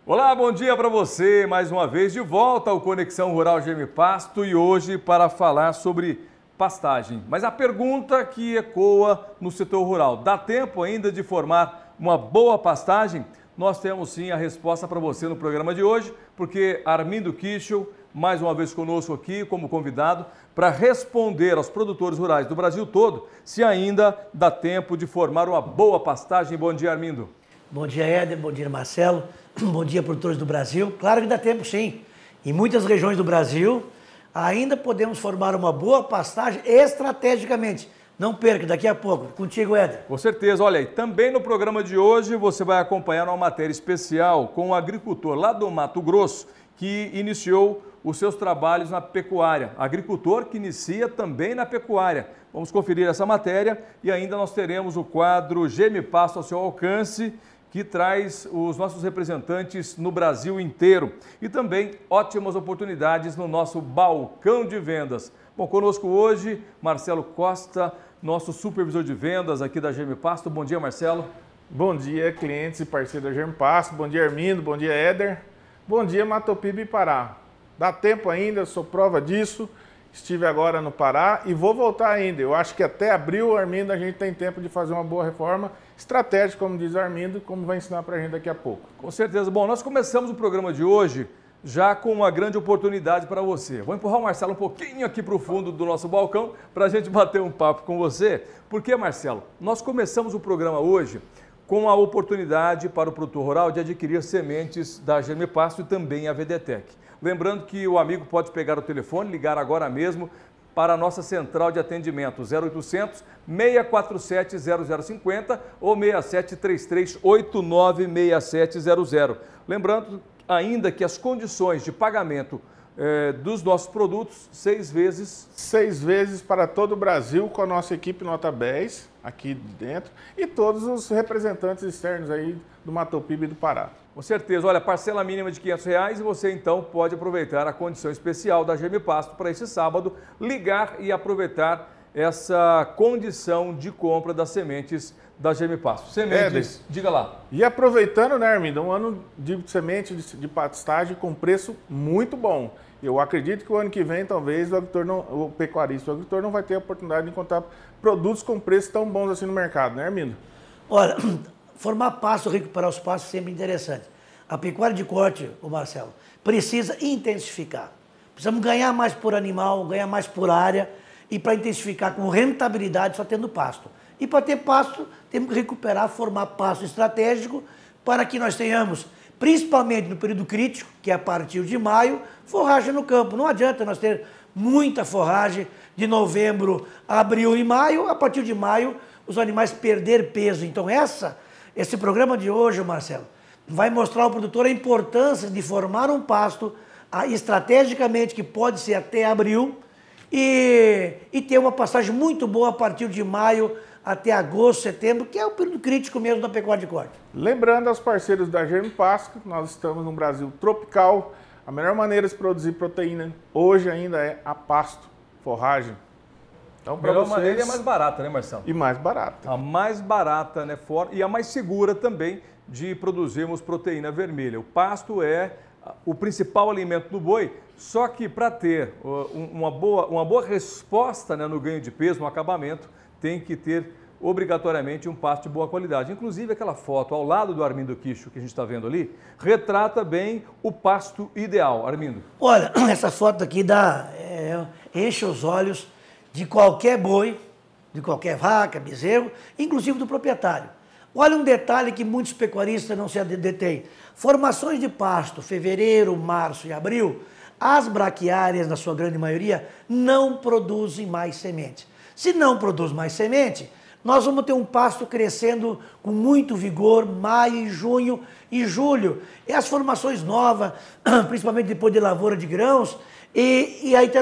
Olá, bom dia para você, mais uma vez de volta ao Conexão Rural GM Pasto e hoje para falar sobre pastagem. Mas a pergunta que ecoa no setor rural, dá tempo ainda de formar uma boa pastagem? Nós temos sim a resposta para você no programa de hoje, porque Armindo Kischel, mais uma vez conosco aqui como convidado, para responder aos produtores rurais do Brasil todo, se ainda dá tempo de formar uma boa pastagem. Bom dia, Armindo. Bom dia, Éder. Bom dia, Marcelo. Bom dia, produtores do Brasil. Claro que dá tempo, sim. Em muitas regiões do Brasil, ainda podemos formar uma boa pastagem estrategicamente. Não perca, daqui a pouco. Contigo, Éder. Com certeza. Olha, e também no programa de hoje você vai acompanhar uma matéria especial com um agricultor lá do Mato Grosso que iniciou os seus trabalhos na pecuária. Agricultor que inicia também na pecuária. Vamos conferir essa matéria e ainda nós teremos o quadro GM Pasto ao seu alcance, que traz os nossos representantes no Brasil inteiro e também ótimas oportunidades no nosso balcão de vendas. Bom, conosco hoje, Marcelo Costa, nosso supervisor de vendas aqui da GM Pasto. Bom dia, Marcelo. Bom dia, clientes e parceiros da GM Pasto. Bom dia, Armindo. Bom dia, Éder. Bom dia, Matopiba e Pará. Dá tempo ainda, sou prova disso. Estive agora no Pará e vou voltar ainda. Eu acho que até abril, Armindo, a gente tem tempo de fazer uma boa reforma estratégica, como diz o Armindo, como vai ensinar para a gente daqui a pouco. Com certeza. Bom, nós começamos o programa de hoje já com uma grande oportunidade para você. Vou empurrar o Marcelo um pouquinho aqui para o fundo do nosso balcão para a gente bater um papo com você. Porque, Marcelo, nós começamos o programa hoje com a oportunidade para o produtor rural de adquirir sementes da GM Pasto e também a VDTEC. Lembrando que o amigo pode pegar o telefone, ligar agora mesmo para a nossa central de atendimento 0800 647 0050 ou 6733 896700. Lembrando ainda que as condições de pagamento dos nossos produtos, 6 vezes. 6 vezes para todo o Brasil com a nossa equipe Nota 10 aqui dentro e todos os representantes externos aí do Matopiba e do Pará. Com certeza. Olha, parcela mínima de R$500 e você então pode aproveitar a condição especial da GM Pasto para esse sábado, ligar e aproveitar essa condição de compra das sementes da GM Pasto. Sementes, diga lá. E aproveitando, né, Armindo, um ano de semente de pastagem com preço muito bom. Eu acredito que o ano que vem, talvez, o pecuarista, o agricultor não vai ter a oportunidade de encontrar produtos com preços tão bons assim no mercado, né, Armindo? Olha, formar pasto, recuperar os pastos, sempre interessante. A pecuária de corte, o Marcelo, precisa intensificar. Precisamos ganhar mais por animal, ganhar mais por área e para intensificar com rentabilidade só tendo pasto. E para ter pasto, temos que recuperar, formar pasto estratégico para que nós tenhamos, principalmente no período crítico, que é a partir de maio, forragem no campo. Não adianta nós ter muita forragem de novembro, abril e maio, a partir de maio os animais perder peso. Então esse programa de hoje, Marcelo, vai mostrar ao produtor a importância de formar um pasto estrategicamente, que pode ser até abril, e ter uma pastagem muito boa a partir de maio até agosto, setembro, que é o período crítico mesmo da pecuária de corte. Lembrando aos parceiros da GM Pasto, nós estamos num Brasil tropical, a melhor maneira de produzir proteína hoje ainda é a pasto, forragem. Então, a melhor maneira é mais barata, né, Marcelo? E mais barata. A mais barata, né, e a mais segura também de produzirmos proteína vermelha. O pasto é o principal alimento do boi, só que para ter uma boa resposta, né, no ganho de peso, no acabamento, tem que ter obrigatoriamente um pasto de boa qualidade. Inclusive aquela foto ao lado do Armindo Kischel que a gente está vendo ali, retrata bem o pasto ideal. Armindo. Olha, essa foto aqui enche os olhos de qualquer boi, de qualquer vaca, bezerro, inclusive do proprietário. Olha um detalhe que muitos pecuaristas não se detêm. Formações de pasto, fevereiro, março e abril, as braquiárias, na sua grande maioria, não produzem mais semente. Se não produz mais semente, nós vamos ter um pasto crescendo com muito vigor, maio, junho e julho. E as formações novas, principalmente depois de lavoura de grãos, e aí tem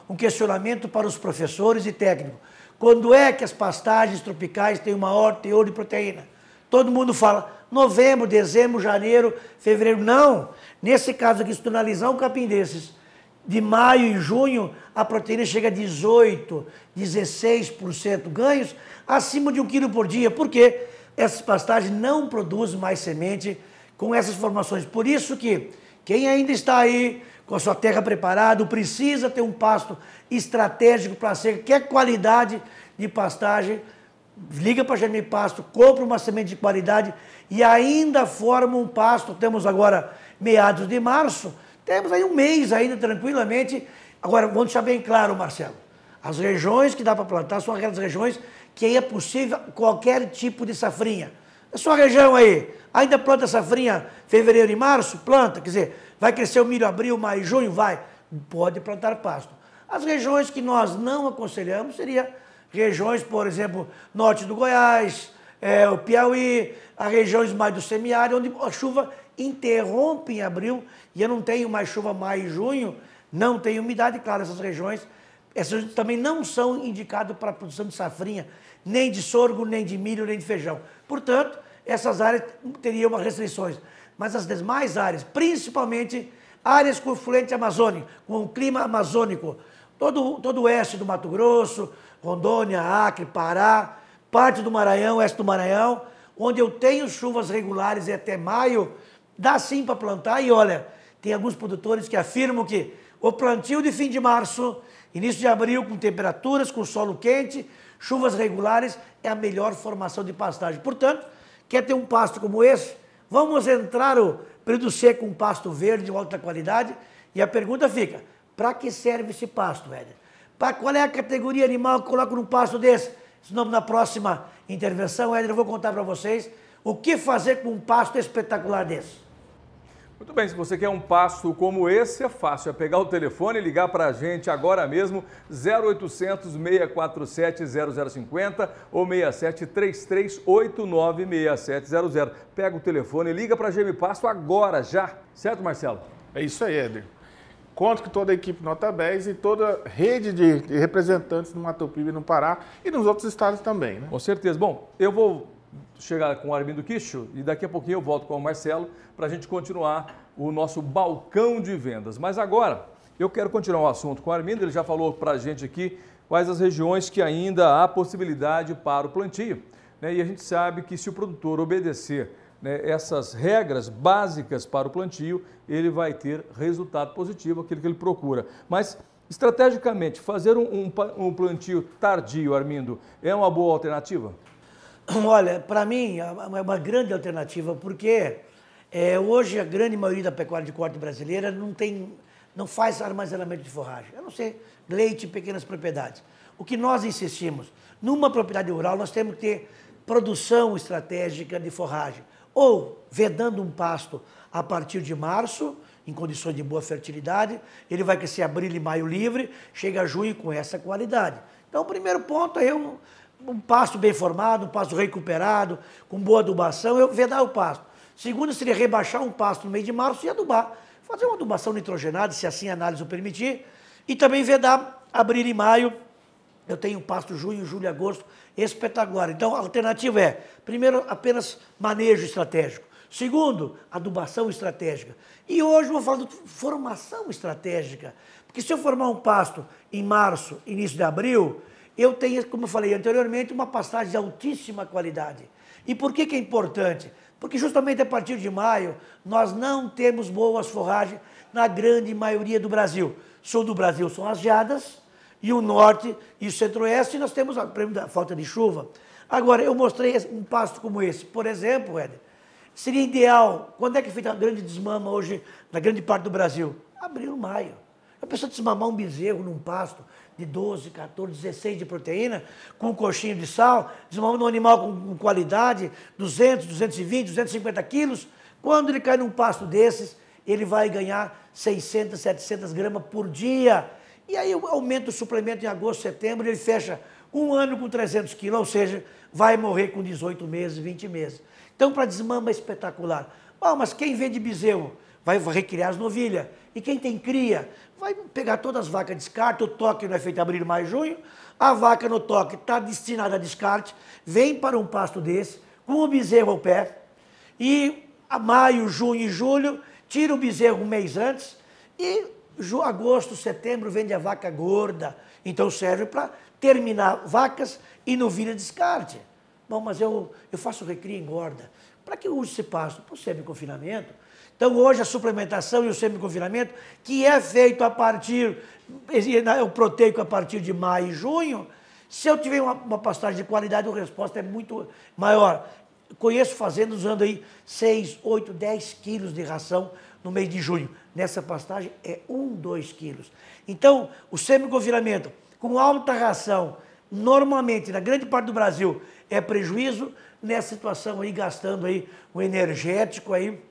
um questionamento para os professores e técnicos. Quando é que as pastagens tropicais têm um maior teor de proteína? Todo mundo fala novembro, dezembro, janeiro, fevereiro. Não! Nesse caso aqui, se tu analisar um capim desses, de maio e junho, a proteína chega a 18%, 16% ganhos, acima de 1 quilo por dia. Por quê? Essas pastagens não produzem mais semente com essas formações. Por isso que quem ainda está aí com a sua terra preparada, precisa ter um pasto estratégico para ser, quer qualidade de pastagem, liga para a Germi Pasto, compra uma semente de qualidade e ainda forma um pasto. Temos agora meados de março, temos aí um mês ainda tranquilamente. Agora, vamos deixar bem claro, Marcelo, as regiões que dá para plantar são aquelas regiões que aí é possível qualquer tipo de safrinha. A sua região aí, ainda planta safrinha fevereiro e março? Planta, quer dizer, vai crescer o milho abril, maio, junho? Vai. Pode plantar pasto. As regiões que nós não aconselhamos seriam regiões, por exemplo, norte do Goiás, o Piauí, as regiões mais do semiárido, onde a chuva interrompe em abril e eu não tenho mais chuva maio e junho, não tem umidade. Claro, essas também não são indicadas para a produção de safrinha, nem de sorgo, nem de milho, nem de feijão. Portanto, essas áreas teriam restrições. Mas as demais áreas, principalmente áreas com fluente amazônico, com o clima amazônico, todo o oeste do Mato Grosso, Rondônia, Acre, Pará, parte do Maranhão, oeste do Maranhão, onde eu tenho chuvas regulares e até maio, dá sim para plantar. E olha, tem alguns produtores que afirmam que o plantio de fim de março, início de abril, com temperaturas, com solo quente, chuvas regulares, é a melhor formação de pastagem. Portanto, quer ter um pasto como esse? Vamos entrar o período seco com um pasto verde de alta qualidade. E a pergunta fica, para que serve esse pasto, Éder? Qual é a categoria animal que coloca num pasto desse? Senão, na próxima intervenção, Éder, eu vou contar para vocês o que fazer com um pasto espetacular desse. Muito bem, se você quer um pasto como esse, é fácil. É pegar o telefone e ligar para a gente agora mesmo, 0800 647 0050 ou 67 3389 6700. Pega o telefone e liga para a Germi Pasto agora, já. Certo, Marcelo? É isso aí, Éder. Conto com toda a equipe Nota 10 e toda a rede de representantes do Mato Piba no Pará e nos outros estados também, né? Com certeza. Bom, eu vou chegar com o Armindo Quicho e daqui a pouquinho eu volto com o Marcelo para a gente continuar o nosso balcão de vendas. Mas agora eu quero continuar o assunto com o Armindo. Ele já falou para a gente aqui quais as regiões que ainda há possibilidade para o plantio, né? E a gente sabe que se o produtor obedecer, né, essas regras básicas para o plantio, ele vai ter resultado positivo, aquilo que ele procura. Mas estrategicamente, fazer um plantio tardio, Armindo, é uma boa alternativa? Olha, para mim é uma grande alternativa, porque hoje a grande maioria da pecuária de corte brasileira não faz armazenamento de forragem, a não ser leite em pequenas propriedades. O que nós insistimos, numa propriedade rural nós temos que ter produção estratégica de forragem, ou vedando um pasto a partir de março, em condições de boa fertilidade, ele vai crescer abril e maio livre, chega a junho com essa qualidade. Então o primeiro ponto é um pasto bem formado, um pasto recuperado, com boa adubação, eu vedar o pasto. Segundo seria rebaixar um pasto no mês de março e adubar. Fazer uma adubação nitrogenada, se assim a análise o permitir, e também vedar abril e maio. Eu tenho pasto junho, julho e agosto, espetacular. Então a alternativa é, primeiro, apenas manejo estratégico. Segundo, adubação estratégica. E hoje eu vou falar de formação estratégica. Porque se eu formar um pasto em março, início de abril, eu tenho, como eu falei anteriormente, uma pastagem de altíssima qualidade. E por que é importante? Porque justamente a partir de maio, nós não temos boas forragens na grande maioria do Brasil. Sul do Brasil são as geadas, e o norte e o centro-oeste, nós temos a falta de chuva. Agora, eu mostrei um pasto como esse. Por exemplo, Éder, seria ideal, quando é que fica a grande desmama hoje na grande parte do Brasil? Abril, maio. A pessoa desmamar um bezerro num pasto de 12, 14, 16 de proteína, com um coxinho de sal, desmamando um animal com qualidade, 200, 220, 250 quilos, quando ele cai num pasto desses, ele vai ganhar 600, 700 gramas por dia. E aí aumenta o suplemento em agosto, setembro, ele fecha um ano com 300 quilos, ou seja, vai morrer com 18 meses, 20 meses. Então, para desmama é espetacular. Mas quem vende bezerro vai recriar as novilhas. E quem tem cria vai pegar todas as vacas, descarte, o toque não é feito em abril, maio, junho, a vaca no toque está destinada a descarte, vem para um pasto desse, com o bezerro ao pé, e a maio, junho e julho, tira o bezerro um mês antes, e agosto, setembro, vende a vaca gorda. Então serve para terminar vacas e novilha descarte. Bom, mas eu faço recria e engorda. Para que use esse pasto? Para o semi-confinamento. Então, hoje, a suplementação e o semi-confinamento, que é feito a partir, o proteico a partir de maio e junho, se eu tiver uma pastagem de qualidade, a resposta é muito maior. Conheço fazendas usando aí 6, 8, 10 quilos de ração no mês de junho. Nessa pastagem é 1, 2 quilos. Então, o semi-confinamento com alta ração, normalmente, na grande parte do Brasil, é prejuízo. Nessa situação aí, gastando aí um energético aí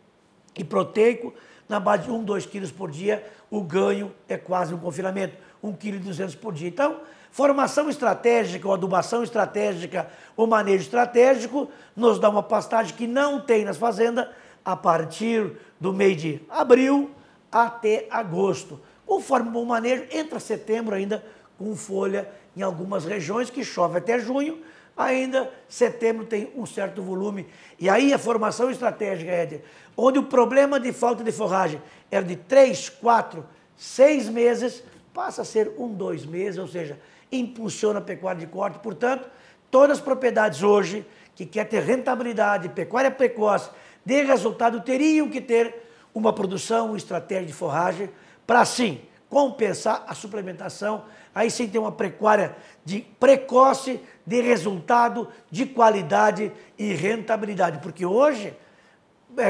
e proteico, na base de 1, 2 quilos por dia, o ganho é quase um confinamento, 1,2 kg por dia. Então, formação estratégica, ou adubação estratégica, ou manejo estratégico, nos dá uma pastagem que não tem nas fazendas a partir do mês de abril até agosto. Conforme o bom manejo, entra setembro ainda com folha em algumas regiões, que chove até junho, ainda setembro tem um certo volume. E aí a formação estratégica, Éder, onde o problema de falta de forragem era de 3, 4, 6 meses, passa a ser 1, 2 meses, ou seja, impulsiona a pecuária de corte. Portanto, todas as propriedades hoje que querem ter rentabilidade, pecuária precoce, de resultado, teriam que ter uma produção, uma estratégia de forragem para, sim, compensar a suplementação, aí sim ter uma pecuária de precoce, de resultado, de qualidade e rentabilidade. Porque hoje,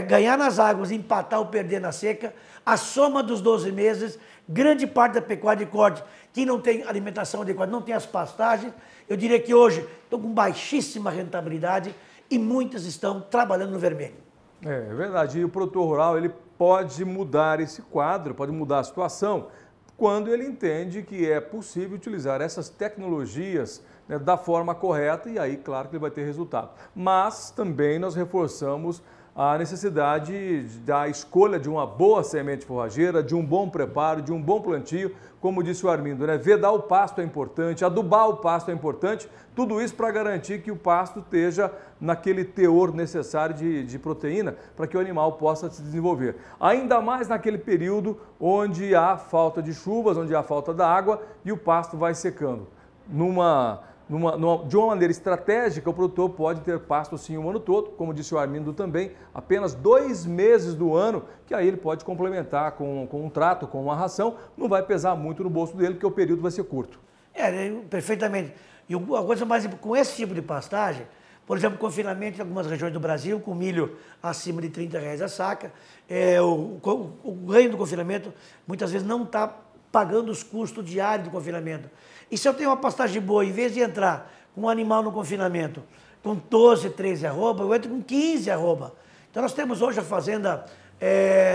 ganhar nas águas, empatar ou perder na seca, a soma dos 12 meses, grande parte da pecuária de corte, que não tem alimentação adequada, não tem as pastagens, eu diria que hoje estão com baixíssima rentabilidade e muitas estão trabalhando no vermelho. É verdade, e o produtor rural ele pode mudar esse quadro, pode mudar a situação, quando ele entende que é possível utilizar essas tecnologias, né, da forma correta, e aí, claro, que ele vai ter resultado. Mas também nós reforçamos a necessidade da escolha de uma boa semente forrageira, de um bom preparo, de um bom plantio, como disse o Armindo, né? Vedar o pasto é importante, adubar o pasto é importante, tudo isso para garantir que o pasto esteja naquele teor necessário de proteína para que o animal possa se desenvolver. Ainda mais naquele período onde há falta de chuvas, onde há falta da água e o pasto vai secando. De uma maneira estratégica, o produtor pode ter pasto sim o ano todo, como disse o Armindo também, apenas 2 meses do ano, que aí ele pode complementar com um trato, com uma ração, não vai pesar muito no bolso dele, porque o período vai ser curto. Perfeitamente. E a coisa mais importante, com esse tipo de pastagem, por exemplo, confinamento em algumas regiões do Brasil, com milho acima de R$30 a saca, o ganho do confinamento muitas vezes não está pagando os custos diários do confinamento. E se eu tenho uma pastagem boa, em vez de entrar com um animal no confinamento com 12, 13 arroba, eu entro com 15 arroba. Então nós temos hoje a fazenda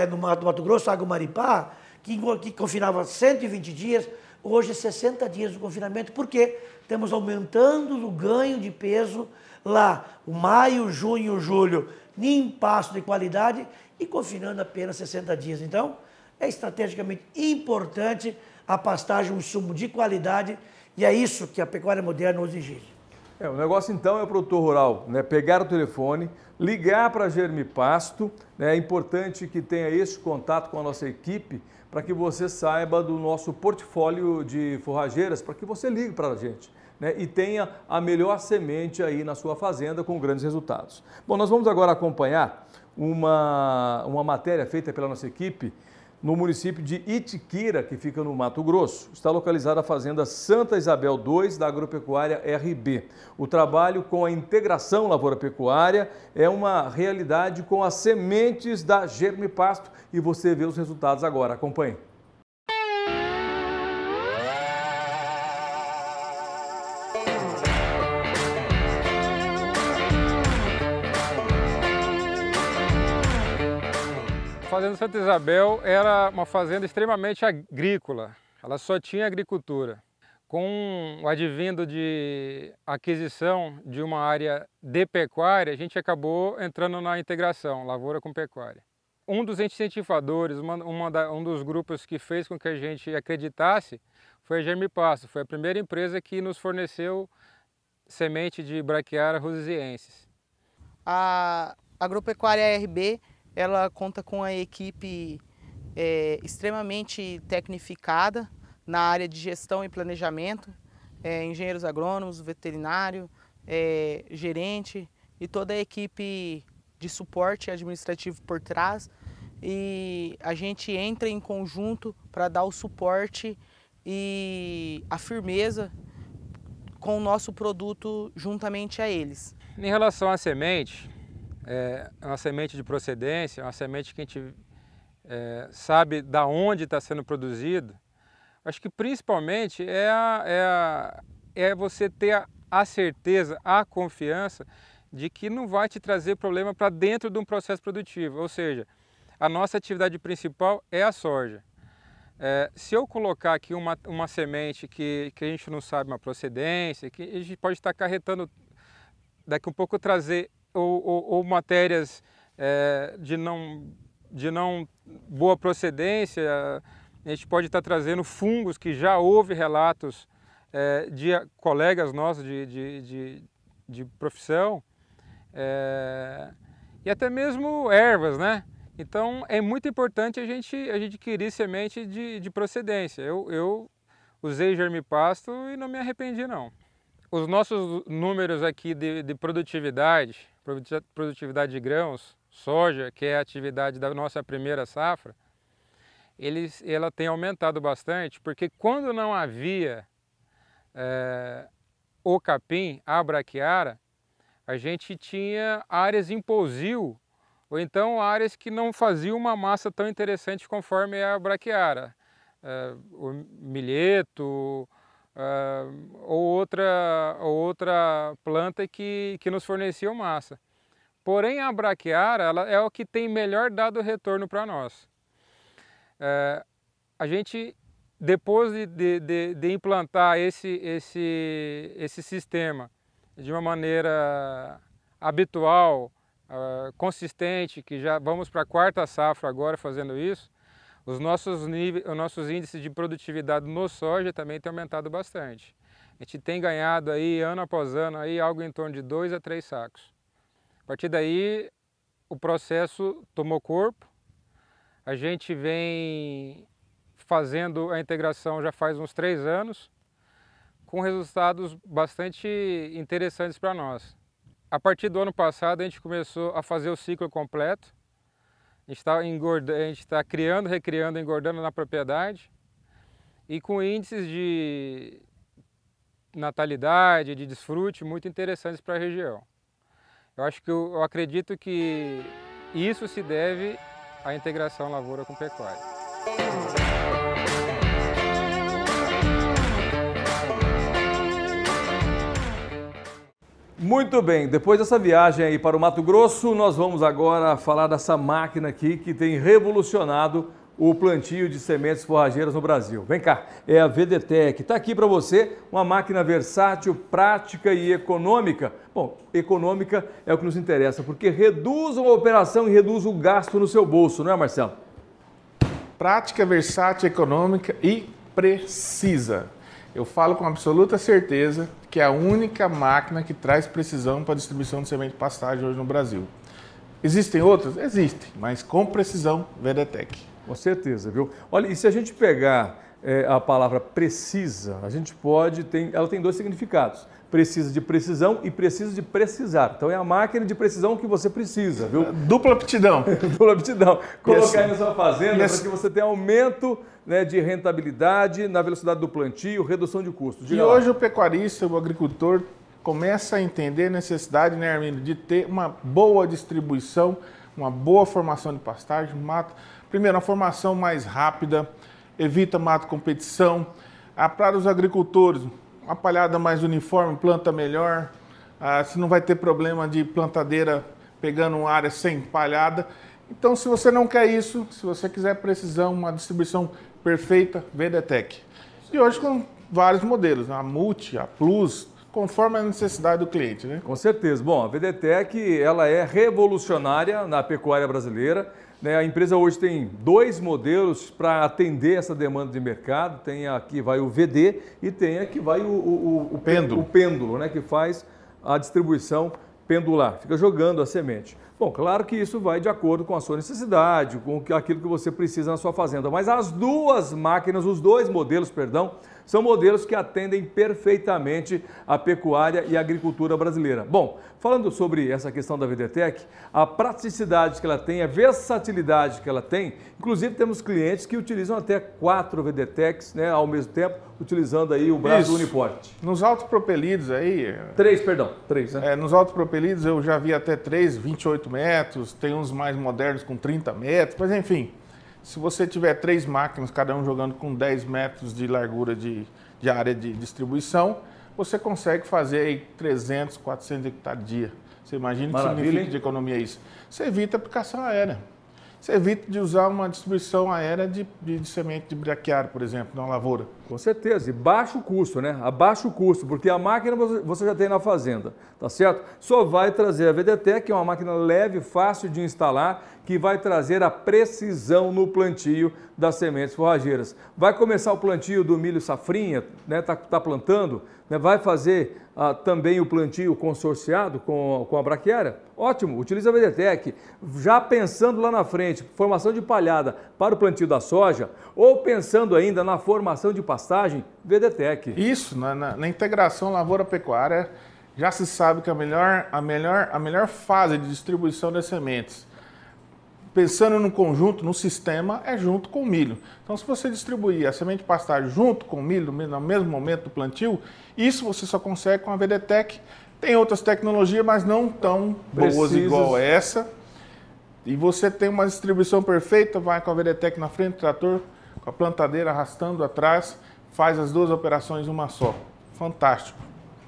no Mato Grosso, Água Maripá, que confinava 120 dias, hoje 60 dias do confinamento, porque estamos aumentando o ganho de peso lá, o maio, junho, julho, em pasto de qualidade e confinando apenas 60 dias. Então, é estrategicamente importante a pastagem, um insumo de qualidade, e é isso que a pecuária moderna nos exige. O negócio então é o produtor rural, né, pegar o telefone, ligar para a Germipasto, né, é importante que tenha esse contato com a nossa equipe para que você saiba do nosso portfólio de forrageiras, para que você ligue para a gente, né, e tenha a melhor semente aí na sua fazenda com grandes resultados. Bom, nós vamos agora acompanhar uma matéria feita pela nossa equipe no município de Itiquira, que fica no Mato Grosso. Está localizada a fazenda Santa Isabel II, da agropecuária RB. O trabalho com a integração lavoura-pecuária é uma realidade com as sementes da Germipasto e você vê os resultados agora. Acompanhe. A Fazenda Santa Isabel era uma fazenda extremamente agrícola, ela só tinha agricultura. Com o advindo de aquisição de uma área de pecuária, a gente acabou entrando na integração, lavoura com pecuária. Um dos incentivadores, um dos grupos que fez com que a gente acreditasse foi a Germipasto, foi a primeira empresa que nos forneceu semente de Braquiária rosiensis. A agropecuária RB, ela conta com a equipe extremamente tecnificada na área de gestão e planejamento, engenheiros agrônomos, veterinário, gerente e toda a equipe de suporte administrativo por trás e a gente entra em conjunto para dar o suporte e a firmeza com o nosso produto juntamente a eles. Em relação à semente, é uma semente de procedência, uma semente que a gente sabe da onde está sendo produzido. Acho que principalmente é você ter a certeza, a confiança de que não vai te trazer problema para dentro de um processo produtivo. Ou seja, a nossa atividade principal é a soja. Se eu colocar aqui uma semente que a gente não sabe uma procedência, que a gente pode estar acarretando daqui um pouco trazer ou matérias de não boa procedência, a gente pode estar trazendo fungos que já houve relatos de colegas nossos de profissão, e até mesmo ervas, né? Então é muito importante a gente adquirir semente de procedência. Eu usei germipasto e não me arrependi não. Os nossos números aqui de produtividade de grãos, soja, que é a atividade da nossa primeira safra, ela tem aumentado bastante, porque quando não havia o capim, a braquiara, a gente tinha áreas em pousio, ou então áreas que não faziam uma massa tão interessante conforme a braquiara, o milheto, ou outra planta que nos forneciam massa. Porém, a braquiara ela é o que tem melhor dado retorno para nós. A gente, depois de implantar esse sistema de uma maneira habitual, consistente, que já vamos para a quarta safra agora fazendo isso, os nossos índices de produtividade no soja também têm aumentado bastante. A gente tem ganhado aí, ano após ano, aí, algo em torno de 2 a 3 sacos. A partir daí, o processo tomou corpo. A gente vem fazendo a integração já faz uns 3 anos, com resultados bastante interessantes para nós. A partir do ano passado, a gente começou a fazer o ciclo completo. A gente está criando, recriando, engordando na propriedade e com índices de natalidade, de desfrute muito interessantes para a região. Eu acredito que isso se deve à integração lavoura com pecuária. Muito bem, depois dessa viagem aí para o Mato Grosso, nós vamos agora falar dessa máquina aqui que tem revolucionado o plantio de sementes forrageiras no Brasil. Vem cá, é a VDTEC. Está aqui para você uma máquina versátil, prática e econômica. Bom, econômica é o que nos interessa, porque reduz a operação e reduz o gasto no seu bolso, não é, Marcelo? Prática, versátil, econômica e precisa. Eu falo com absoluta certeza que é a única máquina que traz precisão para a distribuição de semente de pastagem hoje no Brasil. Existem outras? Existem, mas com precisão, VDTEC. Com certeza, viu? Olha, e se a gente pegar a palavra precisa, a gente ela tem 2 significados. Precisa de precisão e precisa de precisar. Então é a máquina de precisão que você precisa, viu? Dupla aptidão. Dupla aptidão. Colocar aí na sua fazenda para que você tenha aumento, né, de rentabilidade na velocidade do plantio, redução de custos. E hoje o pecuarista, o agricultor, começa a entender a necessidade, né, Armindo, de ter uma boa distribuição, uma boa formação de pastagem, primeiro, uma formação mais rápida, evita mato competição. Para os agricultores, uma palhada mais uniforme, planta melhor, se não vai ter problema de plantadeira pegando uma área sem palhada. Então, se você não quer isso, se você quiser precisão, uma distribuição perfeita, VDTEC. E hoje com vários modelos, a Multi, a Plus, conforme a necessidade do cliente, né? Com certeza. Bom, a VDTEC, ela é revolucionária na pecuária brasileira. A empresa hoje tem 2 modelos para atender essa demanda de mercado. Tem aqui vai o VD e tem aqui vai o pêndulo, né, que faz a distribuição pendular, fica jogando a semente. Bom, claro que isso vai de acordo com a sua necessidade, com aquilo que você precisa na sua fazenda, mas as duas máquinas, os dois modelos, perdão, são modelos que atendem perfeitamente a pecuária e a agricultura brasileira. Bom, falando sobre essa questão da VDTEC, a praticidade que ela tem, a versatilidade que ela tem, inclusive temos clientes que utilizam até 4 VDTECs, né, ao mesmo tempo, utilizando aí o braço do Uniporte. Nos autopropelidos aí... 3, né? Nos autopropelidos eu já vi até 3, 28 metros, tem uns mais modernos com 30 metros, mas enfim... Se você tiver 3 máquinas, cada um jogando com 10 metros de largura de área de distribuição, você consegue fazer aí 300, 400 hectares dia. Você imagina o que significa de economia isso? Você evita a aplicação aérea. Você evita de usar uma distribuição aérea de semente de braquiária, por exemplo, na lavoura. Com certeza, e baixo custo, né? A baixo custo, porque a máquina você já tem na fazenda, tá certo? Só vai trazer a VDTEC, que é uma máquina leve, fácil de instalar, que vai trazer a precisão no plantio das sementes forrageiras. Vai começar o plantio do milho safrinha, né? Tá plantando, né? Vai fazer também o plantio consorciado com a braquiária? Ótimo, utiliza a VDTEC. Já pensando lá na frente, formação de palhada para o plantio da soja, ou pensando ainda na formação de pastagem, VDTEC. Isso, na integração lavoura-pecuária, já se sabe que a melhor fase de distribuição das sementes, pensando no conjunto, no sistema, é junto com o milho. Então, se você distribuir a semente de pastagem junto com o milho, no mesmo momento do plantio, isso você só consegue com a VDTEC. Tem outras tecnologias, mas não tão boas igual essa. E você tem uma distribuição perfeita, vai com a VDTEC na frente do trator, com a plantadeira arrastando atrás, faz as duas operações uma só. Fantástico.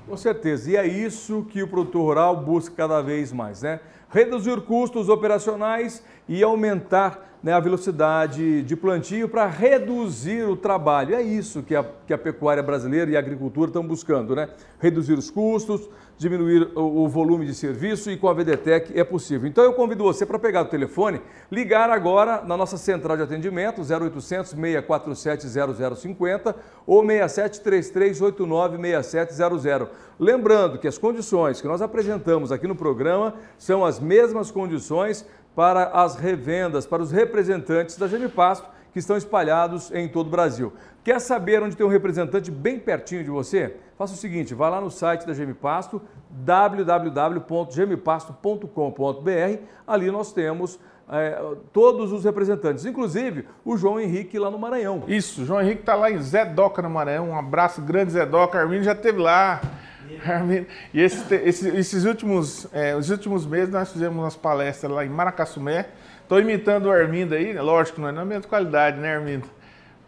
Com certeza, e é isso que o produtor rural busca cada vez mais, né? Reduzir custos operacionais e aumentar, né, a velocidade de plantio para reduzir o trabalho. É isso que a pecuária brasileira e a agricultura estão buscando, né? Reduzir os custos, diminuir o volume de serviço, e com a VDTEC é possível. Então eu convido você para pegar o telefone, ligar agora na nossa central de atendimento 0800 647 0050 ou 67 3389 6700. Lembrando que as condições que nós apresentamos aqui no programa são as mesmas condições para as revendas, para os representantes da Gemipasto, que estão espalhados em todo o Brasil. Quer saber onde tem um representante bem pertinho de você? Faça o seguinte, vá lá no site da Gemipasto, www.gemipasto.com.br. Ali nós temos todos os representantes, inclusive o João Henrique lá no Maranhão. Isso, o João Henrique está lá em Zé Doca, no Maranhão. Um abraço grande, Zé Doca. Armindo já esteve lá. E esses últimos meses nós fizemos umas palestras lá em Maracassumé. Estou imitando o Armindo aí, lógico, não é na mesma qualidade, né, Armindo?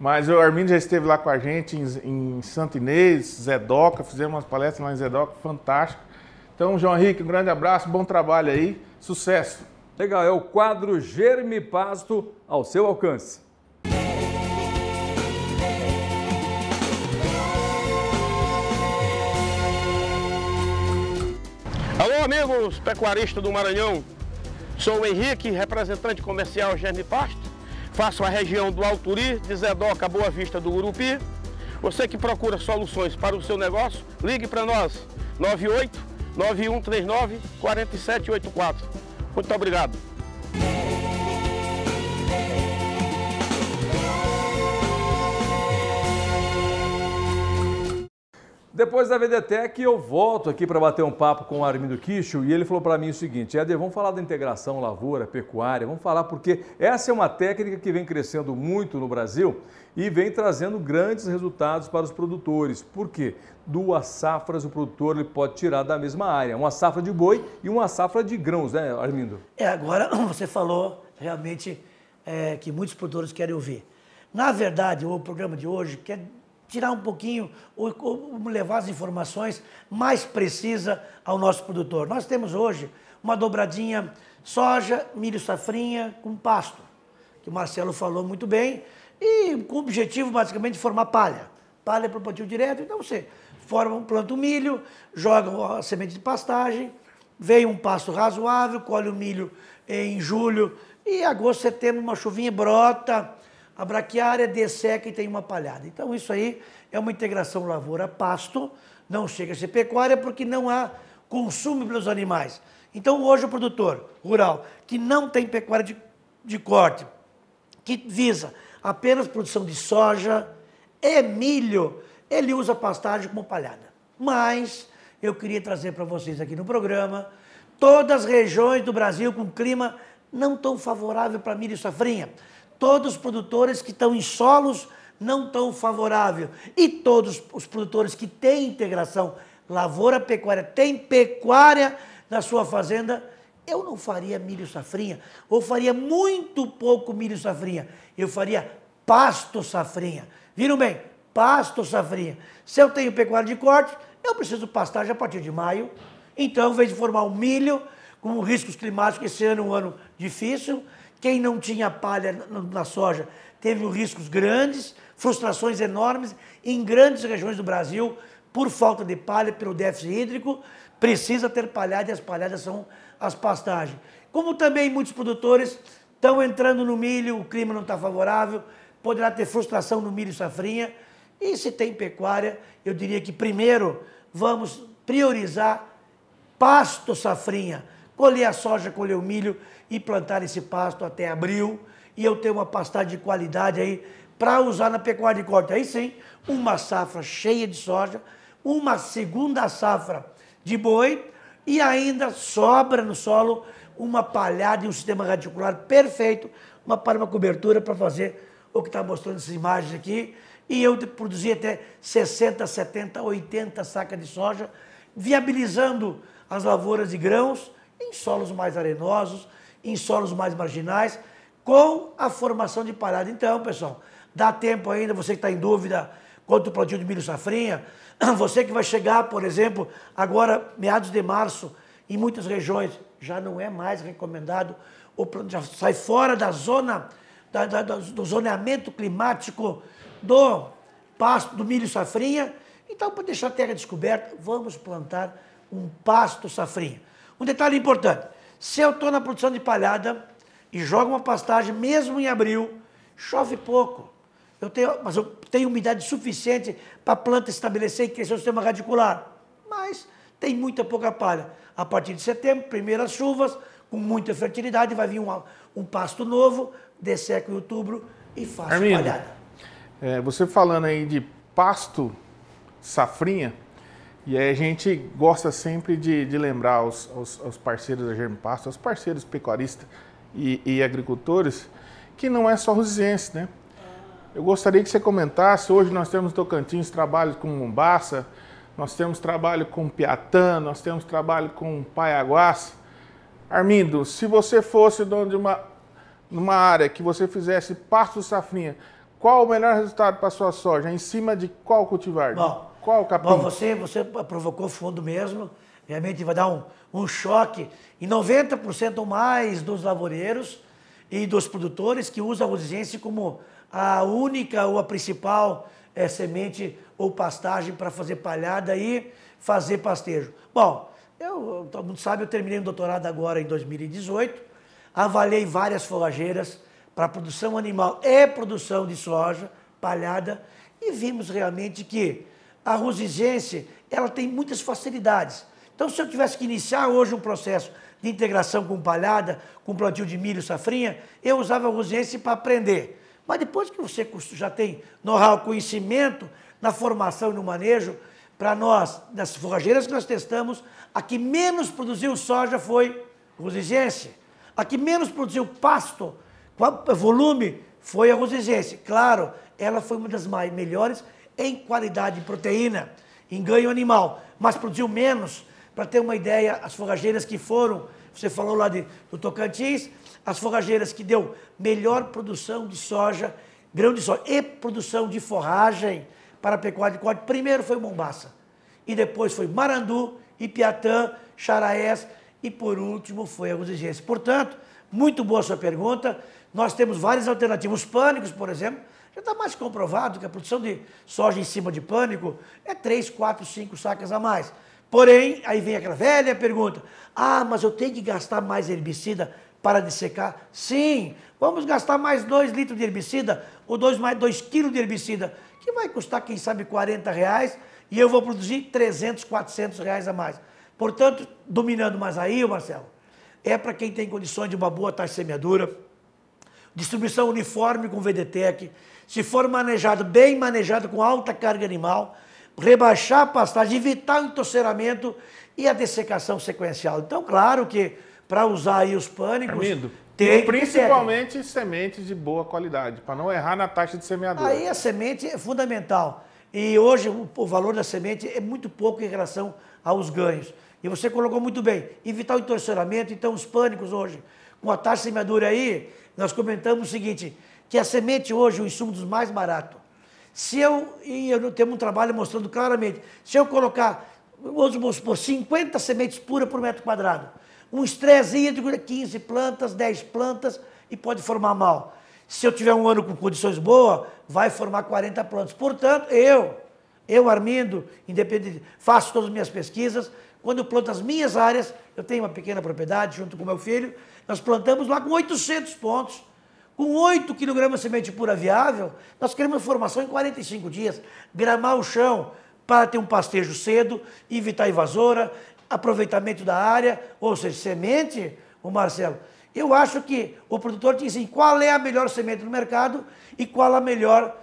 Mas o Armindo já esteve lá com a gente em Santo Inês, Zé Doca, fizemos umas palestras lá em Zé Doca, fantástico. Então, João Henrique, um grande abraço, bom trabalho aí, sucesso. Legal, é o quadro Gemipasto ao seu alcance. Alô, amigos pecuaristas do Maranhão. Sou o Henrique, representante comercial Gemipasto. Faço a região do Alturi, de Zé Doca, Boa Vista do Urupi. Você que procura soluções para o seu negócio, ligue para nós, 98-9139-4784. Muito obrigado. Depois da VDTEC, eu volto aqui para bater um papo com o Armindo Kicho, e ele falou para mim o seguinte: Éder, vamos falar da integração lavoura, pecuária, vamos falar porque essa é uma técnica que vem crescendo muito no Brasil e vem trazendo grandes resultados para os produtores. Por quê? 2 safras o produtor ele pode tirar da mesma área, uma safra de boi e uma safra de grãos, né, Armindo? Agora você falou realmente que muitos produtores querem ouvir. Na verdade, o programa de hoje quer tirar um pouquinho, ou levar as informações mais precisas ao nosso produtor. Nós temos hoje uma dobradinha soja, milho safrinha com pasto, que o Marcelo falou muito bem, e com o objetivo basicamente de formar palha. Palha para o plantio direto, então você planta o milho, joga a semente de pastagem, vem um pasto razoável, colhe o milho em julho, e agosto, setembro, uma chuvinha brota, a braquiária desseca e tem uma palhada. Então isso aí é uma integração lavoura-pasto, não chega a ser pecuária porque não há consumo pelos animais. Então hoje o produtor rural que não tem pecuária de corte, que visa apenas produção de soja e milho, ele usa pastagem como palhada. Mas eu queria trazer para vocês aqui no programa todas as regiões do Brasil com clima não tão favorável para milho e safrinha. Todos os produtores que estão em solos não tão favoráveis. E todos os produtores que têm integração lavoura-pecuária, têm pecuária na sua fazenda, eu não faria milho e safrinha, ou faria muito pouco milho e safrinha. Eu faria pasto safrinha. Viram bem? Pasto safrinha. Se eu tenho pecuária de corte, eu preciso pastagem a partir de maio. Então, ao invés de formar um milho, com riscos climáticos, esse ano é um ano difícil. Quem não tinha palha na soja teve riscos grandes, frustrações enormes em grandes regiões do Brasil por falta de palha, pelo déficit hídrico. Precisa ter palhada e as palhadas são as pastagens. Como também muitos produtores estão entrando no milho, o clima não está favorável, poderá ter frustração no milho e safrinha. E se tem pecuária, eu diria que primeiro vamos priorizar pasto safrinha, colher a soja, colher o milho e plantar esse pasto até abril, e eu ter uma pastagem de qualidade aí para usar na pecuária de corte. Aí sim, uma safra cheia de soja, uma segunda safra de boi e ainda sobra no solo uma palhada e um sistema radicular perfeito, uma cobertura para fazer o que está mostrando essas imagens aqui. E eu produzi até 60, 70, 80 sacas de soja, viabilizando as lavouras de grãos em solos mais arenosos, em solos mais marginais, com a formação de palhada. Então, pessoal, dá tempo ainda, você que está em dúvida quanto ao plantio de milho safrinha, você que vai chegar, por exemplo, agora, meados de março, em muitas regiões, já não é mais recomendado, já sai fora da zona, do zoneamento climático do pasto, do milho safrinha. Então, para deixar a terra descoberta, vamos plantar um pasto safrinha. Um detalhe importante, se eu estou na produção de palhada e jogo uma pastagem, mesmo em abril, chove pouco. Mas eu tenho umidade suficiente para a planta estabelecer e crescer o sistema radicular. Mas tem muita pouca palha. A partir de setembro, primeiras chuvas, com muita fertilidade, vai vir um pasto novo, desseco em outubro e faço palhada. Você falando aí de pasto safrinha, e aí a gente gosta sempre de lembrar aos parceiros da Germpasto, aos parceiros pecuaristas e agricultores, que não é só Ruziense, né? Eu gostaria que você comentasse, hoje nós temos Tocantins trabalho com Mombaça, nós temos trabalho com Piatã, nós temos trabalho com Paiaguás. Armindo, se você fosse dono de numa área que você fizesse pasto safrinha, qual o melhor resultado para a sua soja? Em cima de qual cultivar? Qual capim? Bom, você provocou fundo mesmo. Realmente vai dar um choque em 90% ou mais dos lavoureiros e dos produtores que usam a Ruziense como a única ou a principal semente ou pastagem para fazer palhada e fazer pastejo. Bom, todo mundo sabe, eu terminei um doutorado agora em 2018, avaliei várias forrageiras para produção animal e produção de soja, palhada, e vimos realmente que a Ruziense, ela tem muitas facilidades. Então, se eu tivesse que iniciar hoje um processo de integração com palhada, com plantio de milho, safrinha, eu usava a Ruziense para aprender. Mas depois que você já tem know-how, conhecimento na formação e no manejo, para nós, das forrageiras que nós testamos, a que menos produziu soja foi Ruziense. A que menos produziu pasto, volume, foi a Ruziense. Claro, ela foi uma das melhores em qualidade de proteína, em ganho animal, mas produziu menos. Para ter uma ideia, as forrageiras que foram, você falou lá do Tocantins, as forrageiras que deu melhor produção de soja, grão de soja e produção de forragem para a pecuária de corte, primeiro foi Mombaça, e depois foi Marandu, Ipiatã, Xaraés, e por último foi a Ruziense. Portanto, muito boa a sua pergunta, nós temos várias alternativas. Os pânicos, por exemplo, já está mais comprovado que a produção de soja em cima de pânico é 3, 4, 5 sacas a mais. Porém, aí vem aquela velha pergunta, mas eu tenho que gastar mais herbicida para dessecar? Sim, vamos gastar mais 2 litros de herbicida, ou 2 quilos de herbicida, que vai custar, quem sabe, R$40, e eu vou produzir 300, R$400 a mais. Portanto, dominando mais aí, Marcelo, é para quem tem condições de uma boa taxa de semeadura, distribuição uniforme com VDTEC, se for manejado, bem manejado, com alta carga animal, rebaixar a pastagem, evitar o entorceiramento e a dessecação sequencial. Então, claro que para usar aí os pânicos... Armindo, tem principalmente sementes de boa qualidade, para não errar na taxa de semeadura. Aí a semente é fundamental. E hoje o valor da semente é muito pouco em relação aos ganhos. E você colocou muito bem, evitar o entorceiramento. Então os pânicos hoje, com a taxa de semeadura aí, nós comentamos o seguinte, que a semente hoje é o insumo dos mais baratos. E eu tenho um trabalho mostrando claramente, se eu colocar, vamos supor, 50 sementes puras por metro quadrado, um estresse hídrico de 15 plantas, 10 plantas e pode formar mal. Se eu tiver um ano com condições boas, vai formar 40 plantas. Portanto, eu Armindo, independente, faço todas as minhas pesquisas. Quando eu planto as minhas áreas, eu tenho uma pequena propriedade junto com meu filho, nós plantamos lá com 800 pontos. Com 8 kg de semente pura viável, nós queremos formação em 45 dias. Gramar o chão para ter um pastejo cedo, evitar invasora, aproveitamento da área, ou seja, semente, o Marcelo, eu acho que o produtor tem assim, qual é a melhor semente no mercado e qual a melhor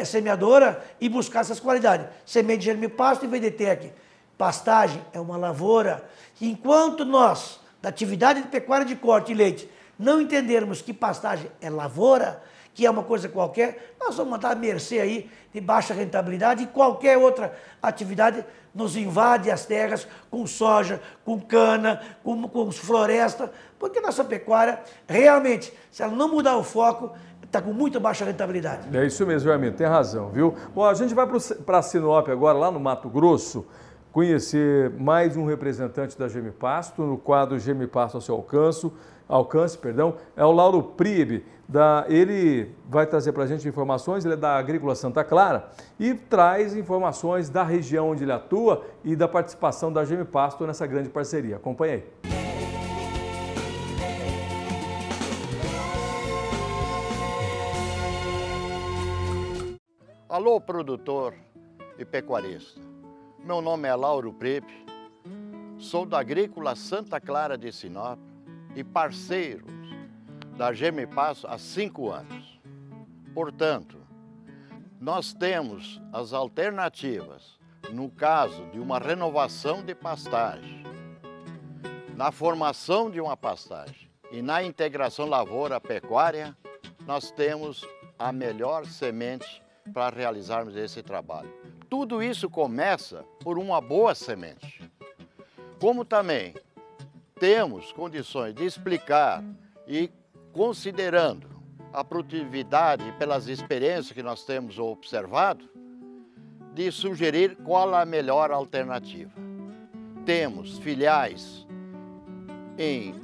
semeadora e buscar essas qualidades. Semente de germipasto e VDTEC. Pastagem é uma lavoura. Enquanto nós, da atividade de pecuária de corte e leite, não entendermos que pastagem é lavoura, que é uma coisa qualquer, nós vamos mandar à mercê aí de baixa rentabilidade e qualquer outra atividade nos invade as terras com soja, com cana, com floresta, porque nossa pecuária, realmente, se ela não mudar o foco, está com muita baixa rentabilidade. É isso mesmo, amigo, tem razão, viu? Bom, a gente vai para Sinop agora, lá no Mato Grosso, conhecer mais um representante da Gemipasto, no quadro Gemipasto ao seu alcance, é o Lauro Priebe. Ele vai trazer para a gente informações, ele é da Agrícola Santa Clara e traz informações da região onde ele atua e da participação da Gemipasto nessa grande parceria. Acompanhe aí. Alô, produtor e pecuarista. Meu nome é Lauro Priebe, sou da Agrícola Santa Clara de Sinop e parceiro da Gemipasto há 5 anos. Portanto, nós temos as alternativas no caso de uma renovação de pastagem, na formação de uma pastagem e na integração lavoura-pecuária, nós temos a melhor semente para realizarmos esse trabalho. Tudo isso começa por uma boa semente. Como também temos condições de explicar e considerando a produtividade pelas experiências que nós temos observado, de sugerir qual a melhor alternativa. Temos filiais em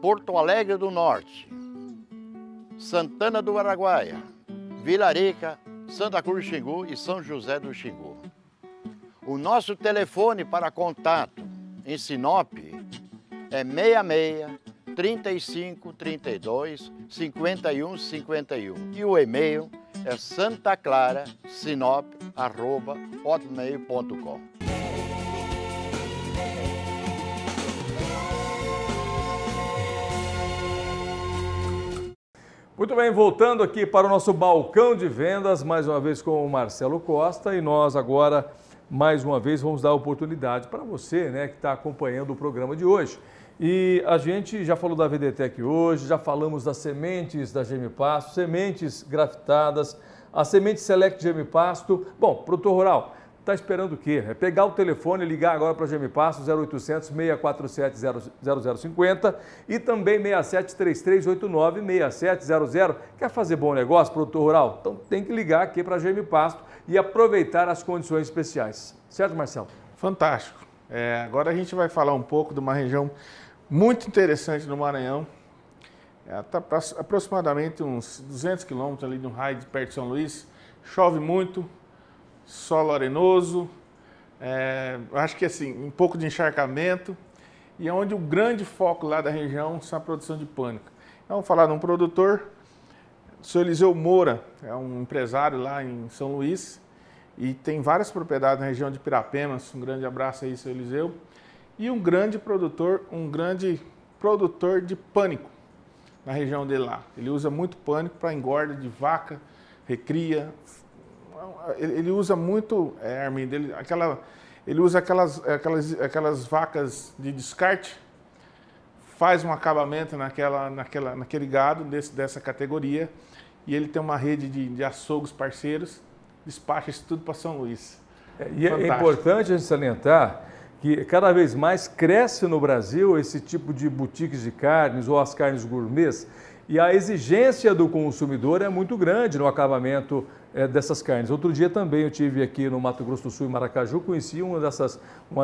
Porto Alegre do Norte, Santana do Araguaia, Vila Rica, Santa Cruz do Xingu e São José do Xingu. O nosso telefone para contato em Sinop é 66 35 32 51 51 e o e-mail é santaclarasinop@hotmail.com. Muito bem, voltando aqui para o nosso balcão de vendas, mais uma vez com o Marcelo Costa, e nós agora, mais uma vez, vamos dar oportunidade para você, né, que está acompanhando o programa de hoje. E a gente já falou da VDTEC hoje, já falamos das sementes da Gemipasto, sementes grafitadas, a semente Select Gemipasto. Bom, produtor rural, está esperando o quê? É pegar o telefone e ligar agora para a Gemipasto, 0800 647 0050 e também 67 3389 6700. Quer fazer bom negócio, produtor rural? Então tem que ligar aqui para a Gemipasto e aproveitar as condições especiais. Certo, Marcelo? Fantástico. Agora a gente vai falar um pouco de uma região muito interessante no Maranhão. Está aproximadamente uns 200 quilômetros ali no raio de perto de São Luís. Chove muito, solo arenoso, acho que assim, um pouco de encharcamento. E é onde o grande foco lá da região são a produção de pânico. Então, vamos falar de um produtor, o senhor Eliseu Moura, é um empresário lá em São Luís. E tem várias propriedades na região de Pirapemas. Um grande abraço aí, seu Eliseu. e um grande produtor de pânico na região dele lá. Ele usa muito pânico para engorda de vaca, recria. Ele usa muito, Armindo, ele usa aquelas vacas de descarte, faz um acabamento naquele gado dessa categoria, e ele tem uma rede de açougues parceiros, despacha isso tudo para São Luís. E é importante a gente salientar que cada vez mais cresce no Brasil esse tipo de boutiques de carnes ou as carnes gourmets, e a exigência do consumidor é muito grande no acabamento dessas carnes. Outro dia também eu tive aqui no Mato Grosso do Sul, em Maracaju, conheci uma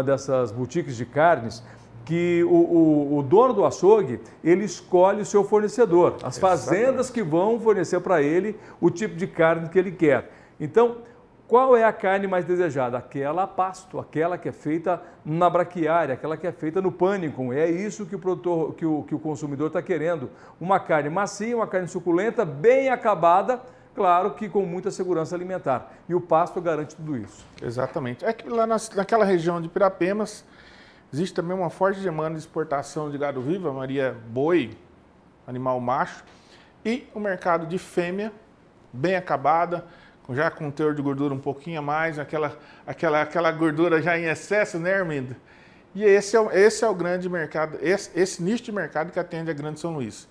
dessas boutiques de carnes, que o dono do açougue, ele escolhe o seu fornecedor, as fazendas que vão fornecer para ele o tipo de carne que ele quer. Então, qual é a carne mais desejada? Aquela a pasto, aquela que é feita na braquiária, aquela que é feita no pânico. É isso que o produtor, que o consumidor está querendo. Uma carne macia, uma carne suculenta, bem acabada, claro que com muita segurança alimentar. E o pasto garante tudo isso. Exatamente. É que lá naquela região de Pirapemas, existe também uma forte demanda de exportação de gado vivo, a maioria boi, animal macho, e o mercado de fêmea, bem acabada, já com um teor de gordura um pouquinho a mais, aquela gordura já em excesso, né, Armindo? E esse é o grande mercado, esse nicho de mercado que atende a Grande São Luís.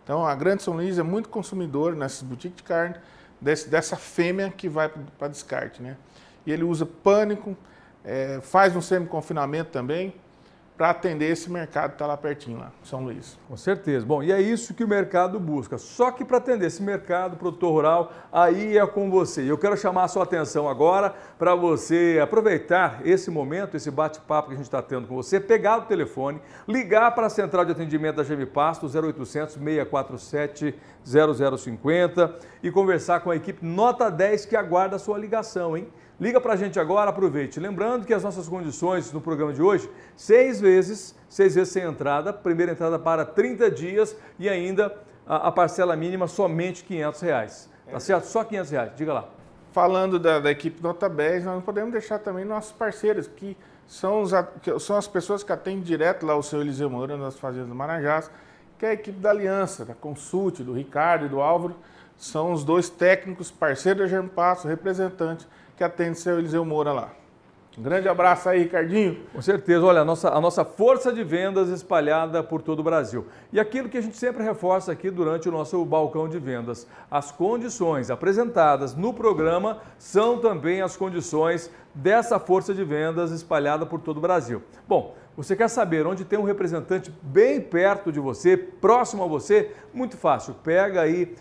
Então, a Grande São Luís é muito consumidor nessas boutiques de carne, dessa fêmea que vai para descarte, né? E ele usa pânico, faz um semi-confinamento também, para atender esse mercado que está lá pertinho, lá, São Luís. Com certeza. Bom, e é isso que o mercado busca. Só que para atender esse mercado, produtor rural, aí é com você. Eu quero chamar a sua atenção agora para você aproveitar esse momento, esse bate-papo que a gente está tendo com você, pegar o telefone, ligar para a central de atendimento da GM Pasto, 0800 647 0050 e conversar com a equipe Nota 10 que aguarda a sua ligação, hein? Liga para a gente agora, aproveite. Lembrando que as nossas condições no programa de hoje, 6 vezes sem entrada, primeira entrada para 30 dias e ainda a parcela mínima somente R$500. Tá certo? Só R$500, diga lá. Falando da equipe Nota 10, nós não podemos deixar também nossos parceiros, que são as pessoas que atendem direto lá o seu Eliseu Moura, nas fazendas do Marajás, que é a equipe da Aliança, da Consult, do Ricardo e do Álvaro. São os dois técnicos, parceiros da Germe Pasto, representantes, que atende o seu Eliseu Moura lá. Um grande abraço aí, Ricardinho. Com certeza. Olha, a nossa força de vendas espalhada por todo o Brasil. E aquilo que a gente sempre reforça aqui durante o nosso balcão de vendas. As condições apresentadas no programa são também as condições dessa força de vendas espalhada por todo o Brasil. Bom, você quer saber onde tem um representante bem perto de você, próximo a você? Muito fácil. Pega aí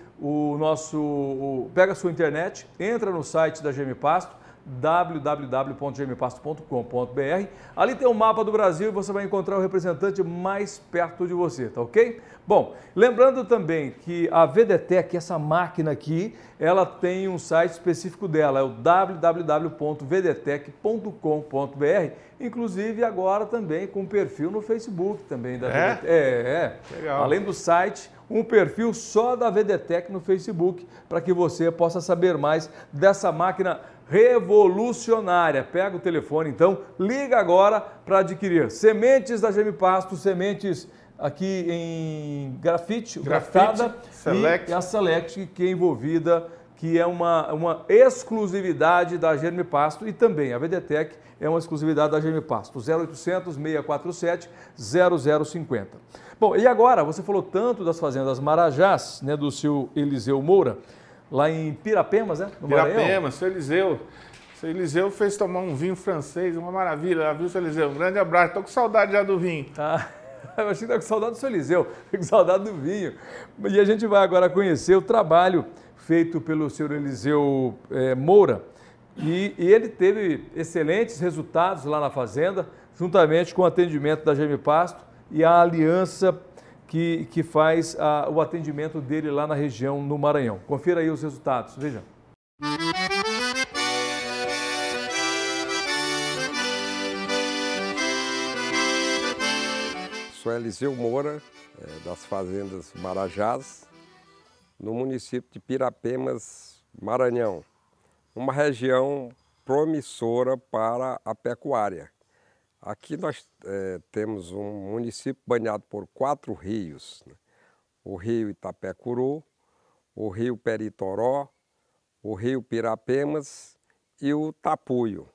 pega a sua internet, entra no site da GM Pasto, www.gmpasto.com.br. Ali tem o mapa do Brasil e você vai encontrar o representante mais perto de você, tá ok? Bom, lembrando também que a VDTEC, essa máquina aqui, ela tem um site específico dela, é o www.vdtec.com.br, inclusive agora também com perfil no Facebook também da VDTEC. Legal. Além do site, um perfil só da VDTEC no Facebook, para que você possa saber mais dessa máquina revolucionária. Pega o telefone então, liga agora para adquirir sementes da GM Pasto, sementes aqui em grafite graftada, Select. E a Select, que é envolvida, que é uma exclusividade da GM Pasto, e também a VDTEC é uma exclusividade da GM Pasto, 0800 647 0050. Bom, e agora, você falou tanto das fazendas Marajás, né, do seu Eliseu Moura, lá em Pirapemas, né? No Maranhão. Pirapemas, seu Eliseu. Seu Eliseu fez tomar um vinho francês, uma maravilha, viu, seu Eliseu? Um grande abraço, estou com saudade já do vinho. Eu achei que está com saudade do seu Eliseu, com saudade do vinho. E a gente vai agora conhecer o trabalho feito pelo senhor Eliseu Moura. E ele teve excelentes resultados lá na fazenda, juntamente com o atendimento da GM Pasto e a aliança que faz o atendimento dele lá na região, no Maranhão. Confira aí os resultados, veja. Sou Eliseu Moura, das fazendas Marajás, no município de Pirapemas, Maranhão. Uma região promissora para a pecuária. Aqui nós temos um município banhado por 4 rios, né? O rio Itapecuru, o rio Peritoró, o rio Pirapemas e o Tapuio,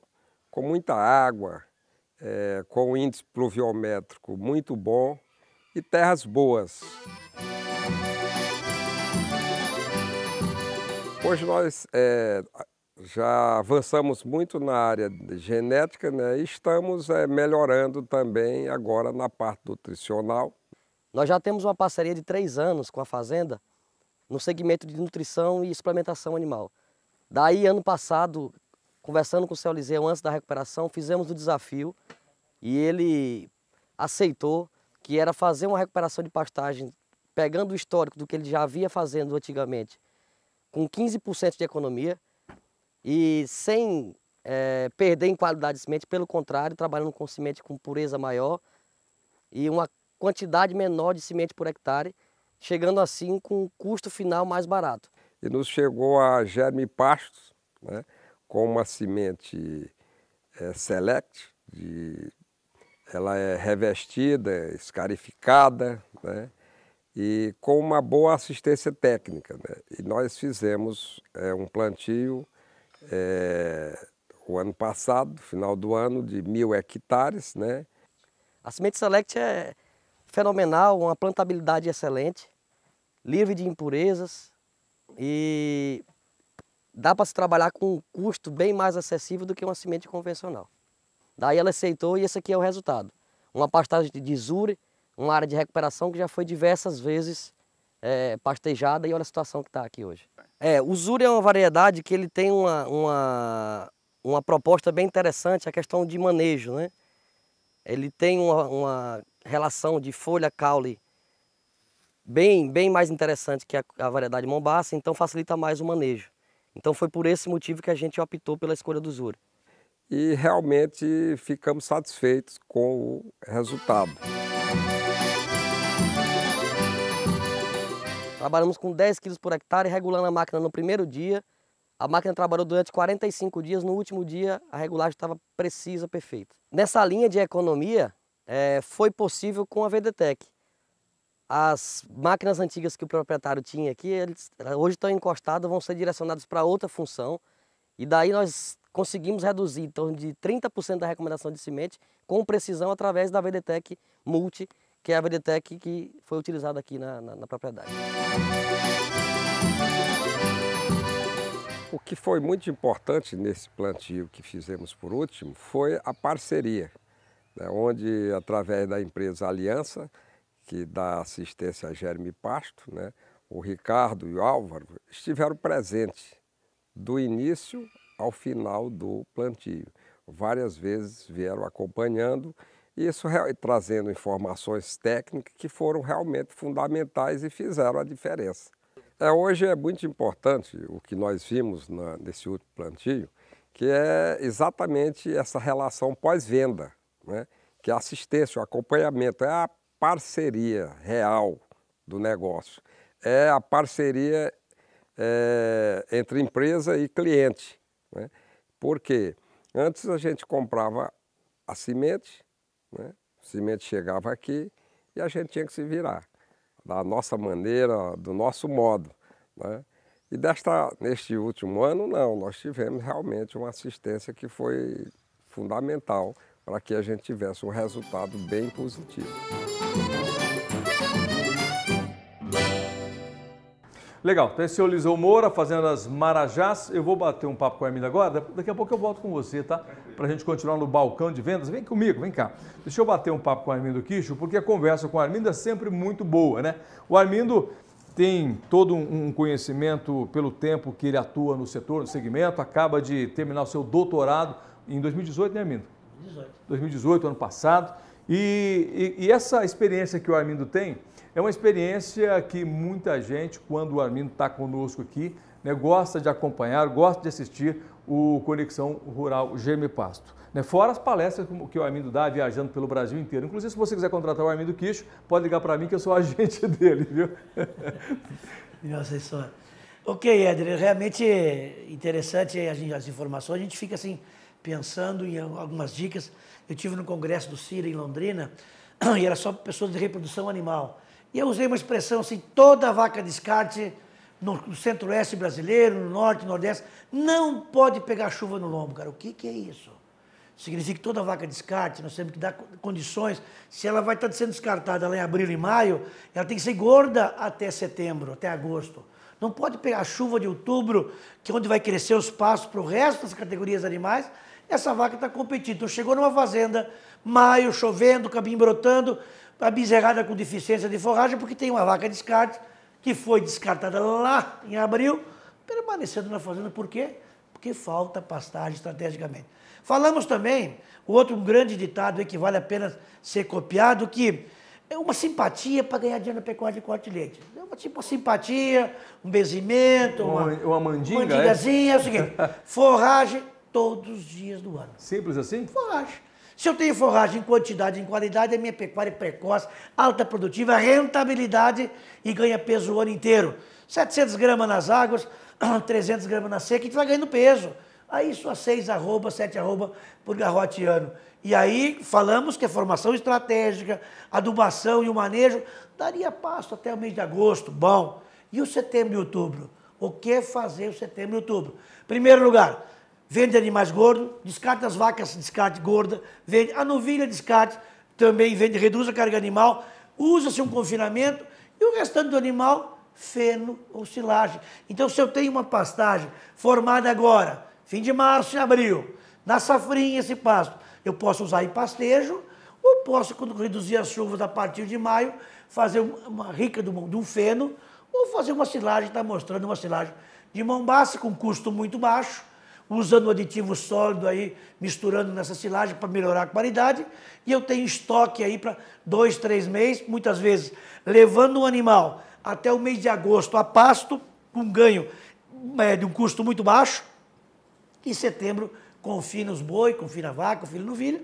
com muita água, com um índice pluviométrico muito bom e terras boas. Hoje nós já avançamos muito na área de genética, né? E estamos melhorando também agora na parte nutricional. Nós já temos uma parceria de 3 anos com a fazenda no segmento de nutrição e suplementação animal. Daí, ano passado, conversando com o seu Eliseu antes da recuperação, fizemos o desafio e ele aceitou que era fazer uma recuperação de pastagem, pegando o histórico do que ele já havia fazendo antigamente, com 15% de economia e sem perder em qualidade de semente, pelo contrário, trabalhando com semente com pureza maior e uma quantidade menor de semente por hectare, chegando assim com um custo final mais barato. E nos chegou a Germe Pastos, né, com uma semente Select, ela é revestida, escarificada, né, e com uma boa assistência técnica, né? E nós fizemos um plantio o ano passado, final do ano, de 1.000 hectares, né? A semente Select é fenomenal, uma plantabilidade excelente, livre de impurezas e dá para se trabalhar com um custo bem mais acessível do que uma semente convencional. Daí ela aceitou e esse aqui é o resultado. Uma pastagem de Zure, uma área de recuperação que já foi diversas vezes pastejada e olha a situação que está aqui hoje. O Zure é uma variedade que ele tem uma proposta bem interessante, a questão de manejo, né? Ele tem uma relação de folha-caule bem mais interessante que a variedade Mombaça, então facilita mais o manejo. Então foi por esse motivo que a gente optou pela escolha do Zure. E realmente ficamos satisfeitos com o resultado. Trabalhamos com 10 quilos por hectare, regulando a máquina no primeiro dia. A máquina trabalhou durante 45 dias, no último dia a regulagem estava precisa, perfeita. Nessa linha de economia, foi possível com a VDTEC. As máquinas antigas que o proprietário tinha aqui, hoje estão encostadas, vão ser direcionadas para outra função. E daí nós conseguimos reduzir em torno de 30% da recomendação de semente com precisão através da VDTEC Multi, que é a VDTEC que foi utilizada aqui na propriedade. O que foi muito importante nesse plantio que fizemos por último foi a parceria, né, onde, através da empresa Aliança, que dá assistência a Germe Pasto, né, o Ricardo e o Álvaro estiveram presentes do início ao final do plantio. Várias vezes vieram acompanhando, isso trazendo informações técnicas que foram realmente fundamentais e fizeram a diferença. Hoje é muito importante o que nós vimos nesse último plantio, que é exatamente essa relação pós-venda, né? Que é a assistência, o acompanhamento, é a parceria real do negócio, é a parceria entre empresa e cliente, né? Porque antes a gente comprava a semente, né? A semente chegava aqui e a gente tinha que se virar da nossa maneira, do nosso modo, né? E neste último ano, não, nós tivemos realmente uma assistência que foi fundamental para que a gente tivesse um resultado bem positivo. Legal, então esse é o Eliseu Moura fazendo as Marajás. Eu vou bater um papo com o Armindo agora, daqui a pouco eu volto com você, tá? Para a gente continuar no balcão de vendas. Vem comigo, vem cá. Deixa eu bater um papo com o Armindo Quicho, porque a conversa com o Armindo é sempre muito boa, né? O Armindo tem todo um conhecimento pelo tempo que ele atua no setor, no segmento, acaba de terminar o seu doutorado em 2018, né, Armindo? 2018, ano passado. E essa experiência que o Armindo tem é uma experiência que muita gente, quando o Armindo está conosco aqui, né, gosta de acompanhar, gosta de assistir o Conexão Rural Germe Pasto. Né, fora as palestras que o Armindo dá viajando pelo Brasil inteiro. Inclusive, se você quiser contratar o Armindo Quicho, pode ligar para mim que eu sou agente dele, viu? Nossa história. Ok, Éder, realmente interessante as informações. A gente fica assim pensando em algumas dicas. Eu tive no congresso do CIRA em Londrina, e era só pessoas de reprodução animal. E eu usei uma expressão assim, toda vaca descarte no centro-oeste brasileiro, no norte, no nordeste, não pode pegar chuva no lombo, cara. O que é isso? Significa que toda vaca descarte, nós temos que dar condições. Se ela vai estar sendo descartada lá em abril e maio, ela tem que ser gorda até setembro, até agosto. Não pode pegar a chuva de outubro, que é onde vai crescer os pastos para o resto das categorias animais. Essa vaca está competindo. Então chegou numa fazenda, maio, chovendo, capim brotando, a bezerrada com deficiência de forragem, porque tem uma vaca descarte que foi descartada lá em abril, permanecendo na fazenda. Por quê? Porque falta pastagem estrategicamente. Falamos também, o outro grande ditado aí que vale a pena ser copiado, que é uma simpatia para ganhar dinheiro na pecuária de corte de leite. É uma simpatia, um benzimento, uma mandinga, mandingazinha. É o seguinte, forragem todos os dias do ano. Simples assim? Forragem. Se eu tenho forragem em quantidade e em qualidade, a minha pecuária é precoce, alta produtiva, rentabilidade e ganha peso o ano inteiro. 700 gramas nas águas, 300 gramas na seca, e tu vai ganhando peso. Aí só 6 arroba, 7 arroba por garrote ano. E aí falamos que a formação estratégica, adubação e o manejo daria pasto até o mês de agosto. Bom, e o setembro e outubro? O que fazer o setembro e outubro? Primeiro lugar, vende animais gordos, descarte as vacas, descarte gorda, vende a novilha, descarte, também vende, reduz a carga animal, usa-se um confinamento e o restante do animal, feno ou silagem. Então, se eu tenho uma pastagem formada agora, fim de março e abril, na safrinha esse pasto, eu posso usar em pastejo, ou posso, quando reduzir as chuvas a partir de maio, fazer uma rica de um feno, ou fazer uma silagem, está mostrando uma silagem de Mombaça com custo muito baixo, usando aditivo sólido aí, misturando nessa silagem para melhorar a qualidade, e eu tenho estoque aí para 2, 3 meses, muitas vezes levando o animal até o mês de agosto a pasto, com ganho de um custo muito baixo, e em setembro confina os boi, confina a vaca, confina a novilha,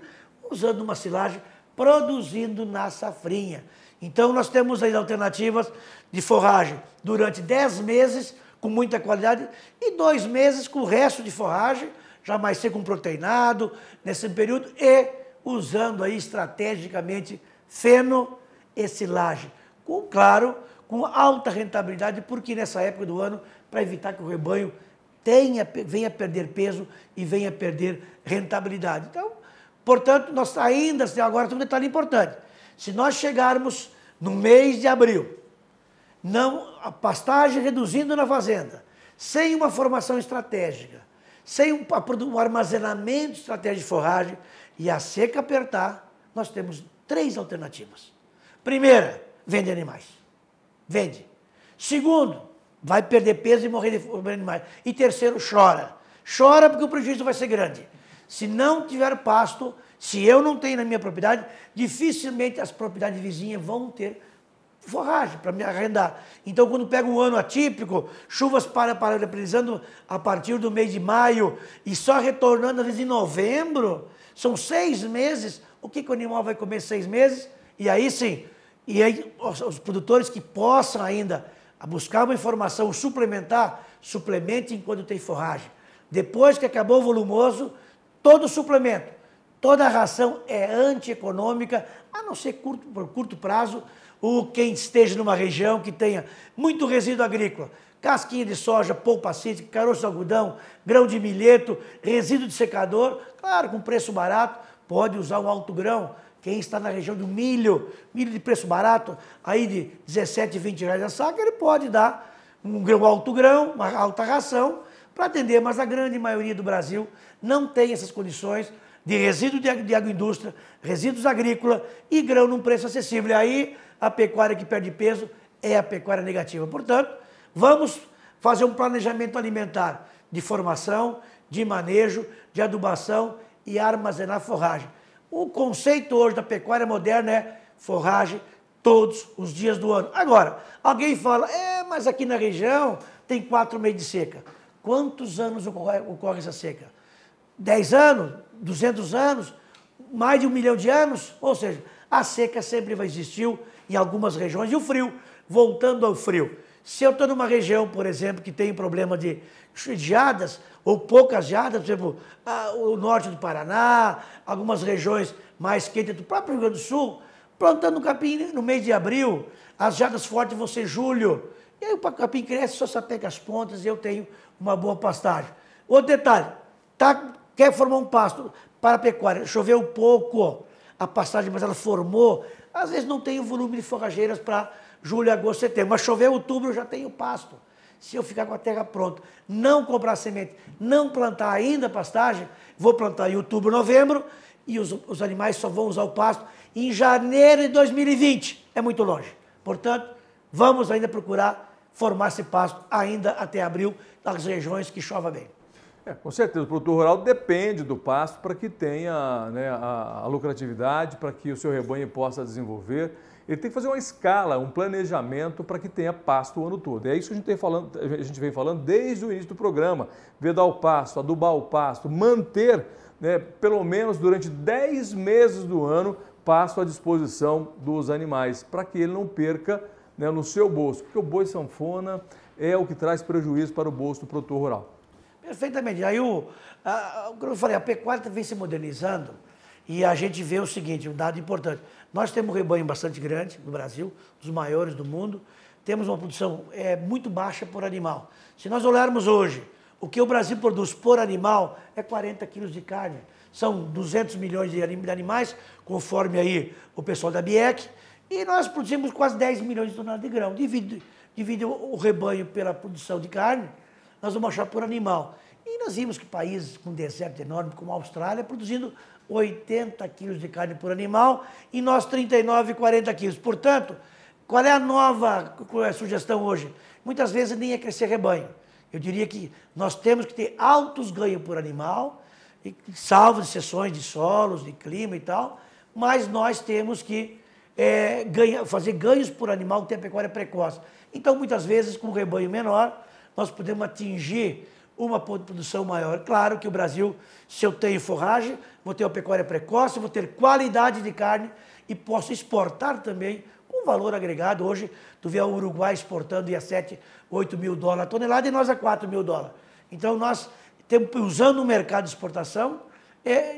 usando uma silagem, produzindo na safrinha. Então nós temos aí alternativas de forragem durante 10 meses, com muita qualidade, e 2 meses com o resto de forragem, já mais seco com proteinado, nesse período, e usando aí estrategicamente feno e silagem. Claro, com alta rentabilidade, porque nessa época do ano, para evitar que o rebanho venha perder peso e venha perder rentabilidade. Então, portanto, nós ainda, agora tem um detalhe importante. Se nós chegarmos no mês de abril, a pastagem reduzindo na fazenda, sem uma formação estratégica, sem um armazenamento estratégico de forragem e a seca apertar, nós temos 3 alternativas. Primeira, vende animais. Vende. Segundo, vai perder peso e morrer de animais. E terceiro, chora. Chora porque o prejuízo vai ser grande. Se não tiver pasto, se eu não tenho na minha propriedade, dificilmente as propriedades vizinhas vão ter forragem para me arrendar. Então, quando pega um ano atípico, chuvas paralisando a partir do mês de maio e só retornando às vezes em novembro, são 6 meses. O que o animal vai comer 6 meses? E aí sim, os produtores que possam ainda buscar uma informação suplementar, suplemente enquanto tem forragem. Depois que acabou o volumoso, todo suplemento, toda a ração é antieconômica, a não ser por curto prazo, quem esteja numa região que tenha muito resíduo agrícola, casquinha de soja, polpa cítrica, caroço de algodão, grão de milheto, resíduo de secador, claro, com preço barato, pode usar um alto grão. Quem está na região do milho de preço barato, aí de 17, 20 reais a saca, ele pode dar um alto grão, uma alta ração, para atender, mas a grande maioria do Brasil não tem essas condições de resíduo de agroindústria, resíduos agrícolas e grão num preço acessível. E aí a pecuária que perde peso é a pecuária negativa. Portanto, vamos fazer um planejamento alimentar de formação, de manejo, de adubação e armazenar forragem. O conceito hoje da pecuária moderna é forragem todos os dias do ano. Agora, alguém fala, mas aqui na região tem 4 meses de seca. Quantos anos ocorre essa seca? 10 anos? 200 anos? Mais de 1 milhão de anos? Ou seja, a seca sempre vai existir em algumas regiões. E o frio? Voltando ao frio. Se eu estou numa região, por exemplo, que tem problema de geadas, ou poucas geadas, por exemplo, o norte do Paraná, algumas regiões mais quentes do próprio Rio Grande do Sul, plantando capim no mês de abril, as geadas fortes vão ser julho, e aí o capim cresce, só sapeca as pontas e eu tenho uma boa pastagem. Outro detalhe, quer formar um pasto para a pecuária, choveu pouco, a pastagem, mas ela formou, às vezes não tem o volume de forrageiras para julho, agosto, setembro, mas choveu outubro, eu já tenho pasto. Se eu ficar com a terra pronta, não comprar semente, não plantar ainda a pastagem, vou plantar em outubro, novembro, e os animais só vão usar o pasto em janeiro de 2020. É muito longe. Portanto, vamos ainda procurar formar esse pasto ainda até abril, nas regiões que chova bem. Com certeza, o produtor rural depende do pasto para que tenha, né, a lucratividade, para que o seu rebanho possa desenvolver. Ele tem que fazer uma escala, um planejamento para que tenha pasto o ano todo. É isso que a gente vem falando desde o início do programa. Vedar o pasto, adubar o pasto, manter, né, pelo menos durante 10 meses do ano, pasto à disposição dos animais, para que ele não perca, né, no seu bolso. Porque o boi sanfona é o que traz prejuízo para o bolso do produtor rural. Perfeitamente. Aí, como eu falei, a pecuária vem se modernizando e a gente vê o seguinte, um dado importante. Nós temos um rebanho bastante grande no Brasil, dos maiores do mundo. Temos uma produção muito baixa por animal. Se nós olharmos hoje, o que o Brasil produz por animal é 40 quilos de carne. São 200 milhões de animais, conforme aí o pessoal da BIEC, e nós produzimos quase 10 milhões de toneladas de grão. Divide o rebanho pela produção de carne, nós vamos achar por animal. E nós vimos que países com deserto enorme, como a Austrália, produzindo 80 quilos de carne por animal e nós 39, 40 quilos. Portanto, qual é a nova sugestão hoje? Muitas vezes nem é crescer rebanho. Eu diria que nós temos que ter altos ganhos por animal, salvo exceções de solos, de clima e tal, mas nós temos que fazer ganhos por animal que tem a pecuária precoce. Então, muitas vezes, com um rebanho menor, nós podemos atingir uma produção maior. Claro que o Brasil, se eu tenho forragem, vou ter uma pecuária precoce, vou ter qualidade de carne e posso exportar também com valor agregado. Hoje, tu vê o Uruguai exportando a 7, 8 mil dólares a tonelada e nós a 4 mil dólares. Então, nós estamos usando o mercado de exportação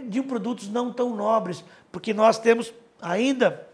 de produtos não tão nobres, porque nós temos ainda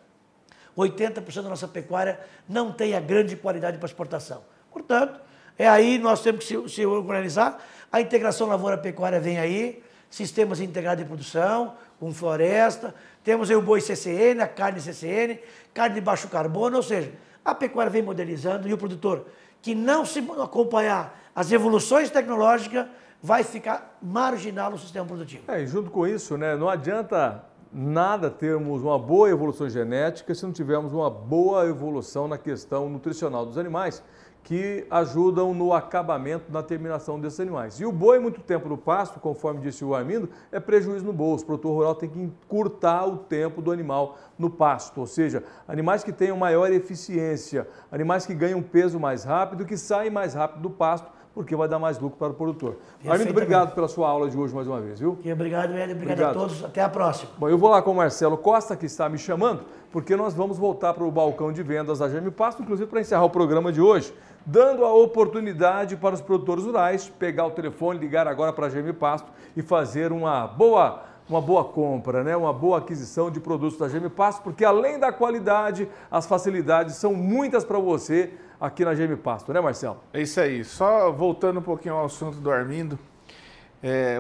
80% da nossa pecuária não tem a grande qualidade para exportação. Portanto, aí nós temos que se organizar. A integração lavoura-pecuária vem aí, sistemas integrados de produção, com floresta, temos aí o boi CCN, a carne CCN, carne de baixo carbono, ou seja, a pecuária vem modernizando e o produtor que não se acompanhar as evoluções tecnológicas vai ficar marginal no sistema produtivo. E junto com isso, né, não adianta nada termos uma boa evolução genética se não tivermos uma boa evolução na questão nutricional dos animais, que ajudam no acabamento, na terminação desses animais. E o boi, muito tempo no pasto, conforme disse o Armindo, é prejuízo no bolso. O produtor rural tem que encurtar o tempo do animal no pasto, ou seja, animais que tenham maior eficiência, animais que ganham peso mais rápido, que saem mais rápido do pasto, porque vai dar mais lucro para o produtor. Armindo, obrigado pela sua aula de hoje mais uma vez, viu? Obrigado, Hélio. Obrigado a todos. Até a próxima. Bom, eu vou lá com o Marcelo Costa, que está me chamando, porque nós vamos voltar para o balcão de vendas da Germe Pasto, inclusive para encerrar o programa de hoje, dando a oportunidade para os produtores rurais pegar o telefone, ligar agora para a Germe Pasto e fazer uma boa compra, né? Uma boa aquisição de produtos da Germe Pasto, porque além da qualidade, as facilidades são muitas para você aqui na Germe Pasto, né, Marcelo? É isso aí. Só voltando um pouquinho ao assunto do Armindo,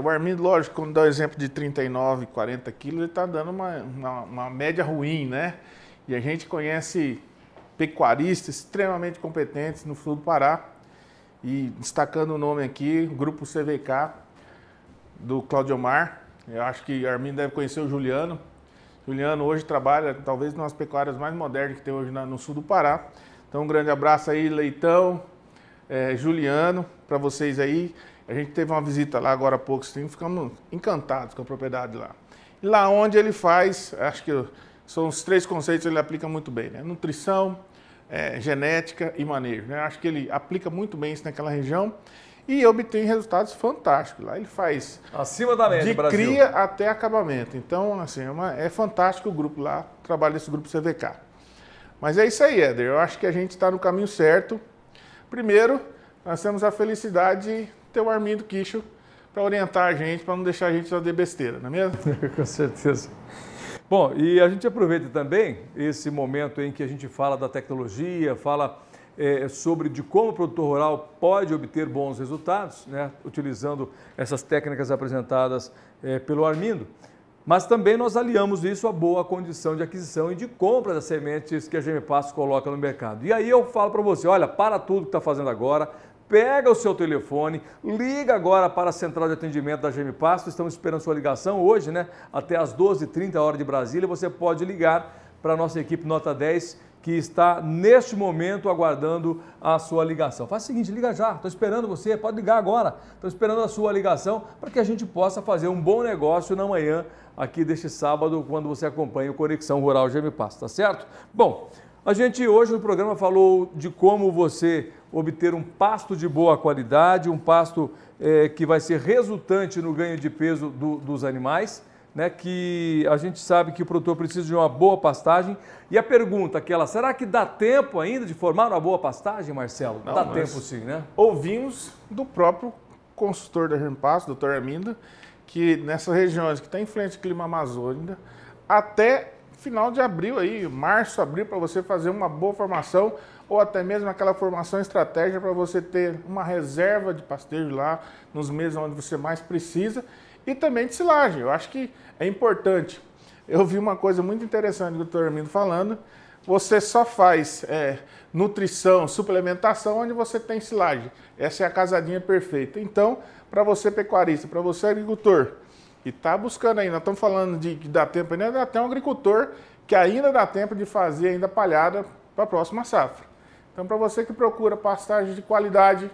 o Armindo, lógico, quando dá o exemplo de 39, 40 quilos, ele está dando uma média ruim, né? E a gente conhece pecuaristas extremamente competentes no sul do Pará, e destacando o nome aqui, o Grupo CVK, do Claudio Omar. Eu acho que o Armindo deve conhecer o Juliano. Juliano hoje trabalha, talvez, nas pecuárias mais modernas que tem hoje no sul do Pará. Então, um grande abraço aí, Leitão, Juliano, para vocês aí. A gente teve uma visita lá agora há pouco, ficamos encantados com a propriedade lá. E lá onde ele faz, acho que são os 3 conceitos que ele aplica muito bem, né? Nutrição, genética e manejo, né? Acho que ele aplica muito bem isso naquela região e obtém resultados fantásticos. Lá ele faz acima da média, de Brasil, cria até acabamento. Então, assim, é fantástico o grupo lá, o trabalho desse grupo CVK. Mas é isso aí, Éder. Eu acho que a gente está no caminho certo Primeiro, nós temos a felicidade de ter o Armindo Kicho para orientar a gente, para não deixar a gente fazer besteira, não é mesmo? Com certeza. Bom, e a gente aproveita também esse momento em que a gente fala da tecnologia, fala sobre de como o produtor rural pode obter bons resultados, né, utilizando essas técnicas apresentadas pelo Armindo. Mas também nós aliamos isso à boa condição de aquisição e de compra das sementes que a GMPasto coloca no mercado. E aí eu falo para você, olha, para tudo que está fazendo agora, pega o seu telefone, liga agora para a central de atendimento da GMPasto, estamos esperando sua ligação hoje, né? Até às 12h30 hora de Brasília, você pode ligar para a nossa equipe Nota 10, que está neste momento aguardando a sua ligação. Faz o seguinte, liga já, estou esperando você, pode ligar agora, estou esperando a sua ligação para que a gente possa fazer um bom negócio na manhã aqui deste sábado, quando você acompanha o Conexão Rural GMPasto, tá certo? Bom, a gente hoje no programa falou de como você obter um pasto de boa qualidade, um pasto que vai ser resultante no ganho de peso dos animais, né, que a gente sabe que o produtor precisa de uma boa pastagem. E a pergunta aquela, será que dá tempo ainda de formar uma boa pastagem, Marcelo? Não, dá tempo sim, né? Ouvimos do próprio consultor da GMPasto, doutor Armindo, que nessas regiões que está em frente ao clima amazônico, até final de abril aí, março, abril, para você fazer uma boa formação ou até mesmo aquela formação estratégica para você ter uma reserva de pastejo lá nos meses onde você mais precisa e também de silagem. Eu acho que é importante. Eu vi uma coisa muito interessante do Dr. Armindo falando, você só faz nutrição, suplementação onde você tem silagem. Essa é a casadinha perfeita. Então, para você pecuarista, para você agricultor, e está buscando ainda, nós estamos falando de que dá tempo ainda, dá até um agricultor que ainda dá tempo de fazer ainda palhada para a próxima safra. Então, para você que procura pastagem de qualidade,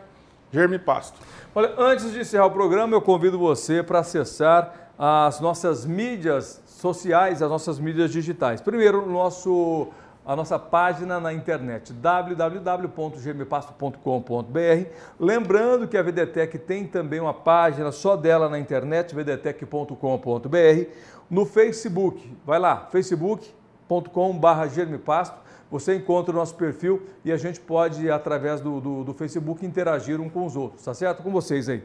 GMPasto. Olha, antes de encerrar o programa, eu convido você para acessar as nossas mídias sociais, as nossas mídias digitais. Primeiro, a nossa página na internet, www.gmpasto.com.br. Lembrando que a VDTEC tem também uma página só dela na internet, vdtec.com.br. No Facebook, vai lá, facebook.com/germipasto. Você encontra o nosso perfil e a gente pode, através do Facebook, interagir um com os outros, tá certo? Com vocês aí.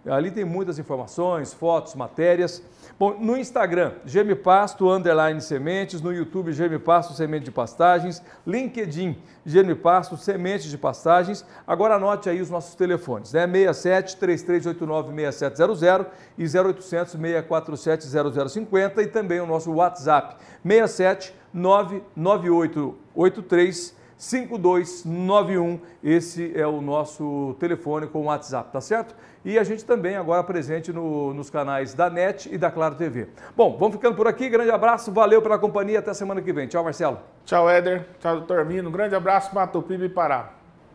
Ali tem muitas informações, fotos, matérias. Bom, no Instagram, GMPasto_sementes, no YouTube, GMPasto Semente de Pastagens, LinkedIn, GMPasto Sementes de Pastagens. Agora anote aí os nossos telefones, né? 67-3389-6700 e 0800-647-0050 e também o nosso WhatsApp, 67-99883-5291. Esse é o nosso telefone com o WhatsApp, tá certo? E a gente também agora presente nos canais da NET e da Claro TV. Bom, vamos ficando por aqui. Grande abraço, valeu pela companhia. Até semana que vem. Tchau, Marcelo. Tchau, Éder. Tchau, doutor Armindo. Um grande abraço, Mato Piba e Pará.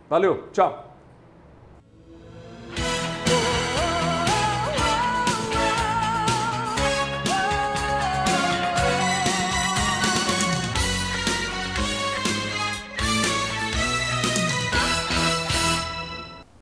Valeu, tchau.